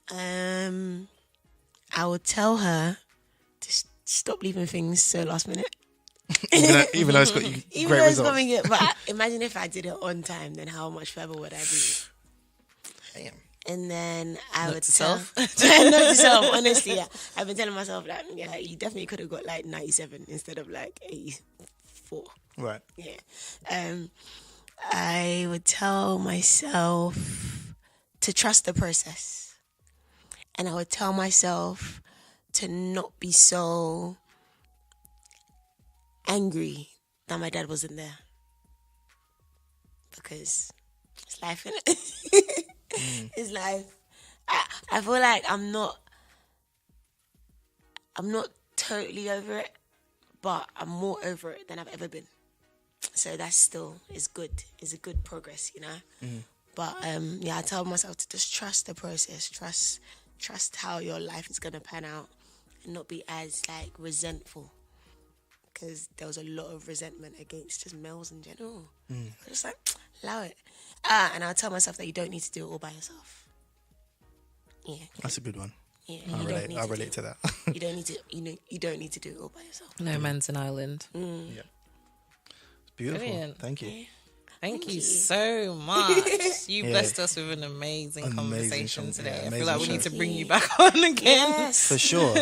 I would tell her to stop leaving things so last minute. Even though it's got you Even great though it's results. coming in, but imagine if I did it on time, then how much further would I be? Damn. And then I would to tell self? Note to self, honestly, yeah. I've been telling myself that you definitely could have got like 97 instead of like 84. Right. Yeah. I would tell myself to trust the process. And I would tell myself to not be so angry that my dad wasn't there. Because it's life, innit? It's life. I feel like I'm not totally over it, but I'm more over it than I've ever been. So that still is good. It's a good progress, you know. But I tell myself to just trust the process, trust how your life is gonna pan out, and not be as like resentful. Because there was a lot of resentment against just males in general. I just like allow it, and I'll tell myself that you don't need to do it all by yourself. Yeah, That's a good one. yeah. I relate to that. You don't need to. You don't need to do it all by yourself. No man's an island. Yeah. It's beautiful. Brilliant. Thank you. Thank you so much. You Yeah. blessed us with an amazing Amazing conversation show. today. Yeah, I feel like we amazing need to show. bring you back on again. Yes. For sure.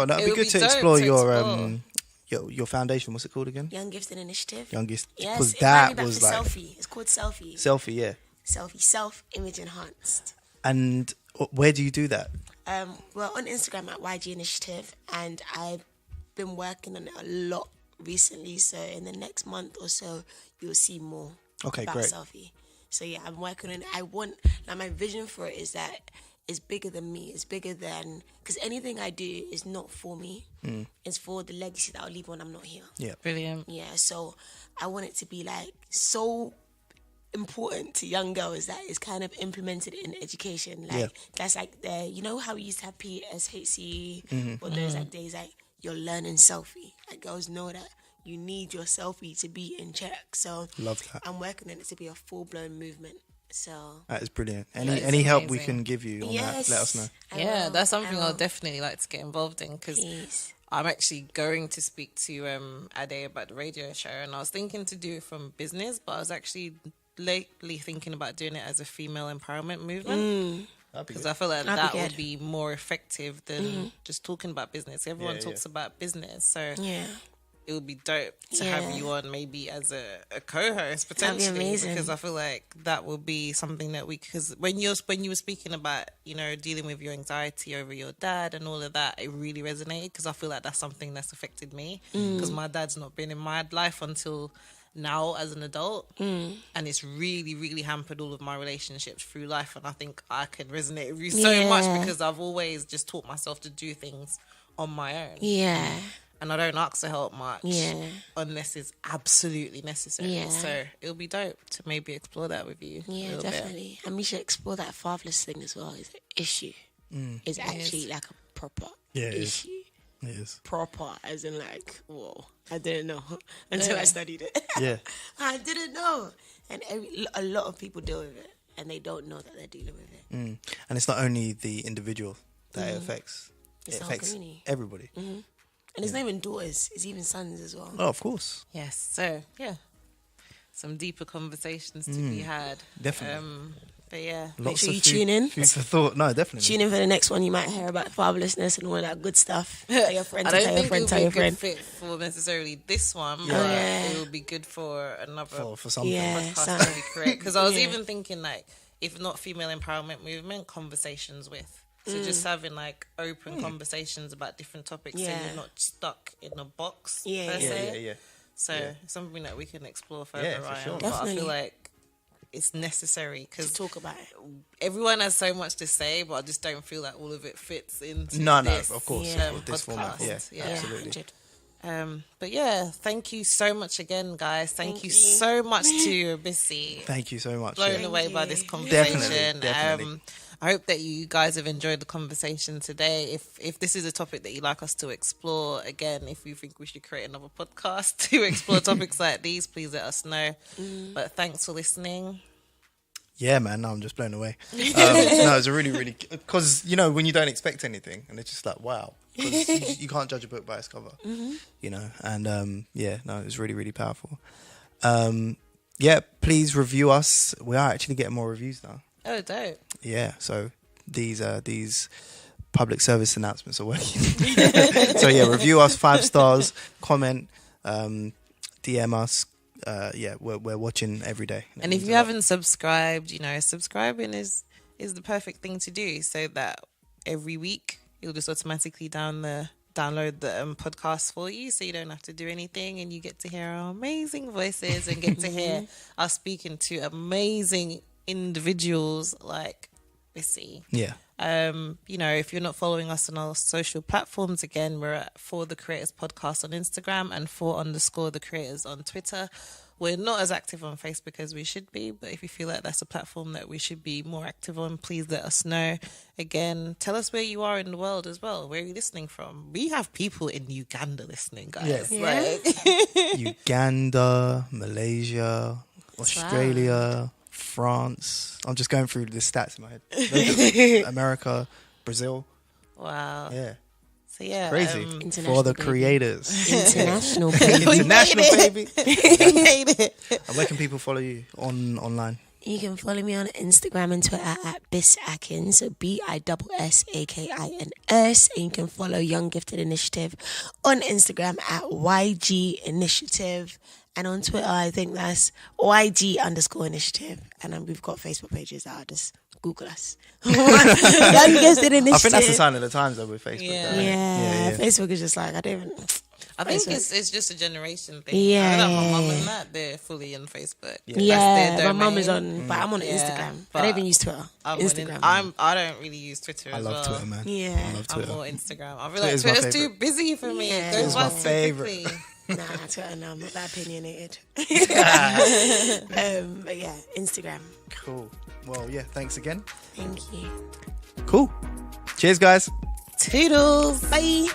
That'd It be would good be to dope explore to your explore. your foundation. What's it called again? Young Gifted Initiative. Youngest. Yes, Because it brought me that back was to like selfie. It's called selfie. selfie, yeah. Selfie, self-image enhanced. And where do you do that? Well, on Instagram at YG Initiative, and I've been working on it a lot recently. So in the next month or so, you'll see more Okay, about great. selfie. So yeah, I'm working on it. I want, like, my vision for it is that it's bigger than me. It's bigger than, because anything I do is not for me. It's for the legacy that I'll leave when I'm not here. Yeah. Brilliant. Yeah, so I want it to be like so important to young girls that is kind of implemented in education. Like Yeah. that's like you know how we used to have PSHC, but there's like days like you're learning selfie. Like girls know that you need your selfie to be in check. So Love that. I'm working on it to be a full-blown movement. So That is brilliant. That is Any help we amazing. can give you on yes, that, let us know. I Yeah, will, that's something I I'll will. definitely like to get involved in because Please. I'm actually going to speak to Ade about the radio show, and I was thinking to do it from business, but I was actually lately thinking about doing it as a female empowerment movement That'd be because good. I feel like That'd that be would good. be more effective than just talking about business. Everyone Yeah, talks about business, so Yeah. it would be dope to Yeah. have you on maybe as a co-host That'd be potentially amazing. because I feel like that would be something that we because when you were speaking about dealing with your anxiety over your dad and all of that, it really resonated because I feel like that's something that's affected me because my dad's not been in my life until now as an adult, and it's really hampered all of my relationships through life, and I think I can resonate with you so much Yeah. because I've always just taught myself to do things on my own. Yeah. And I don't ask for help much Yeah. unless it's absolutely necessary. Yeah. So it'll be dope to maybe explore that with you. a Yeah, little bit. definitely. And we should explore that fatherless thing as well. Is an issue. It's actually like a proper Yeah, it is. issue. It is. Proper, as in like, whoa, I didn't know until I studied it. Yeah. I didn't know. And a lot of people deal with it, and they don't know that they're dealing with it. And it's not only the individual that it affects. It's It the whole affects community. everybody. And it's not even daughters; it's even sons as well. Oh, of course. Yes. So, yeah. Some deeper conversations to be had. Definitely. But yeah. Lots sure of you tune in. Food for thought. No, definitely. Tune in for the next one. You might hear about fatherlessness and all that good stuff. Tell your friend I to don't tell your think friend, it tell would your be a good friend. fit for necessarily this one, but yeah. it would be good for another for something. Yeah. podcast so- that we create. Because I was Yeah. even thinking, like, if not female empowerment movement, conversations with. So just having like open conversations about different topics, so Yeah. you're not stuck in a box. Yeah, per yeah, se. Yeah. So Yeah. it's something that we can explore further. Yeah, for Ryan. sure. But I Definitely. feel like it's necessary To because talk about it. everyone has so much to say, but I just don't feel like all of it fits into No, this, of course. Yeah. With this format. podcast. Yeah, absolutely. 100. But yeah, thank you so much again, guys. Thank you you. so much to Bissy. Thank you so much. Blown yeah. away by you. this conversation. Definitely. I hope that you guys have enjoyed the conversation today. If this is a topic that you'd like us to explore, again, if you think we should create another podcast to explore topics like these, please let us know. But thanks for listening. Yeah, man. No, I'm just blown away. No, it's a really, because when you don't expect anything, and it's just like wow, 'cause you can't judge a book by its cover, and it's really powerful. Yeah, please review us. We are actually getting more reviews now. Oh, dope. Yeah, so these public service announcements are working. So yeah, review us 5 stars, comment, DM us. We're watching every day. And if you haven't subscribed, subscribing is the perfect thing to do, so that every week you'll just automatically download the podcast for you, so you don't have to do anything, and you get to hear our amazing voices and get to hear us speaking to amazing individuals like Bissy. Yeah. If you're not following us on our social platforms, again, we're at For The Creators Podcast on Instagram and _The Creators on Twitter. We're not as active on Facebook as we should be, but if you feel like that's a platform that we should be more active on, please let us know. Again, tell us where you are in the world as well. Where are you listening from? We have people in Uganda listening, guys. Yeah. Like, Uganda, Malaysia, Australia, France. I'm just going through the stats in my head. America, Brazil. wow. Yeah. So yeah, Crazy. International For the baby. creators. International baby. International baby. we made it. And where can people follow you online? You can follow me on Instagram and Twitter at BissAkins, so BISSAKINS. And you can follow Young Gifted Initiative on Instagram at YG Initiative. And on Twitter, I think that's YG_initiative. And we've got Facebook pages out. Just Google us. Young Gifted Initiative. I think that's the sign of the times though with Facebook. Yeah. though, Yeah, yeah. Facebook is just like, I don't even... I think Facebook. it's just a generation thing. Yeah, I know that my mum yeah. and that, they're fully on Facebook. Yeah, That's their my mum is domain. on, but I'm on Yeah, Instagram. but I don't even use Twitter. I'm Instagram. I don't really use Twitter I as love well. Twitter, man. Yeah. I love I'm Twitter. more Instagram. I feel Twitter's like my Twitter's too favourite. busy for me. Yeah. It goes Twitter's my past too favourite. Nah, quickly. Twitter, no, I'm not that opinionated. But yeah, Instagram. Cool. Well, yeah, thanks again. Thank you. Cool. Cheers, guys. Toodles. Bye.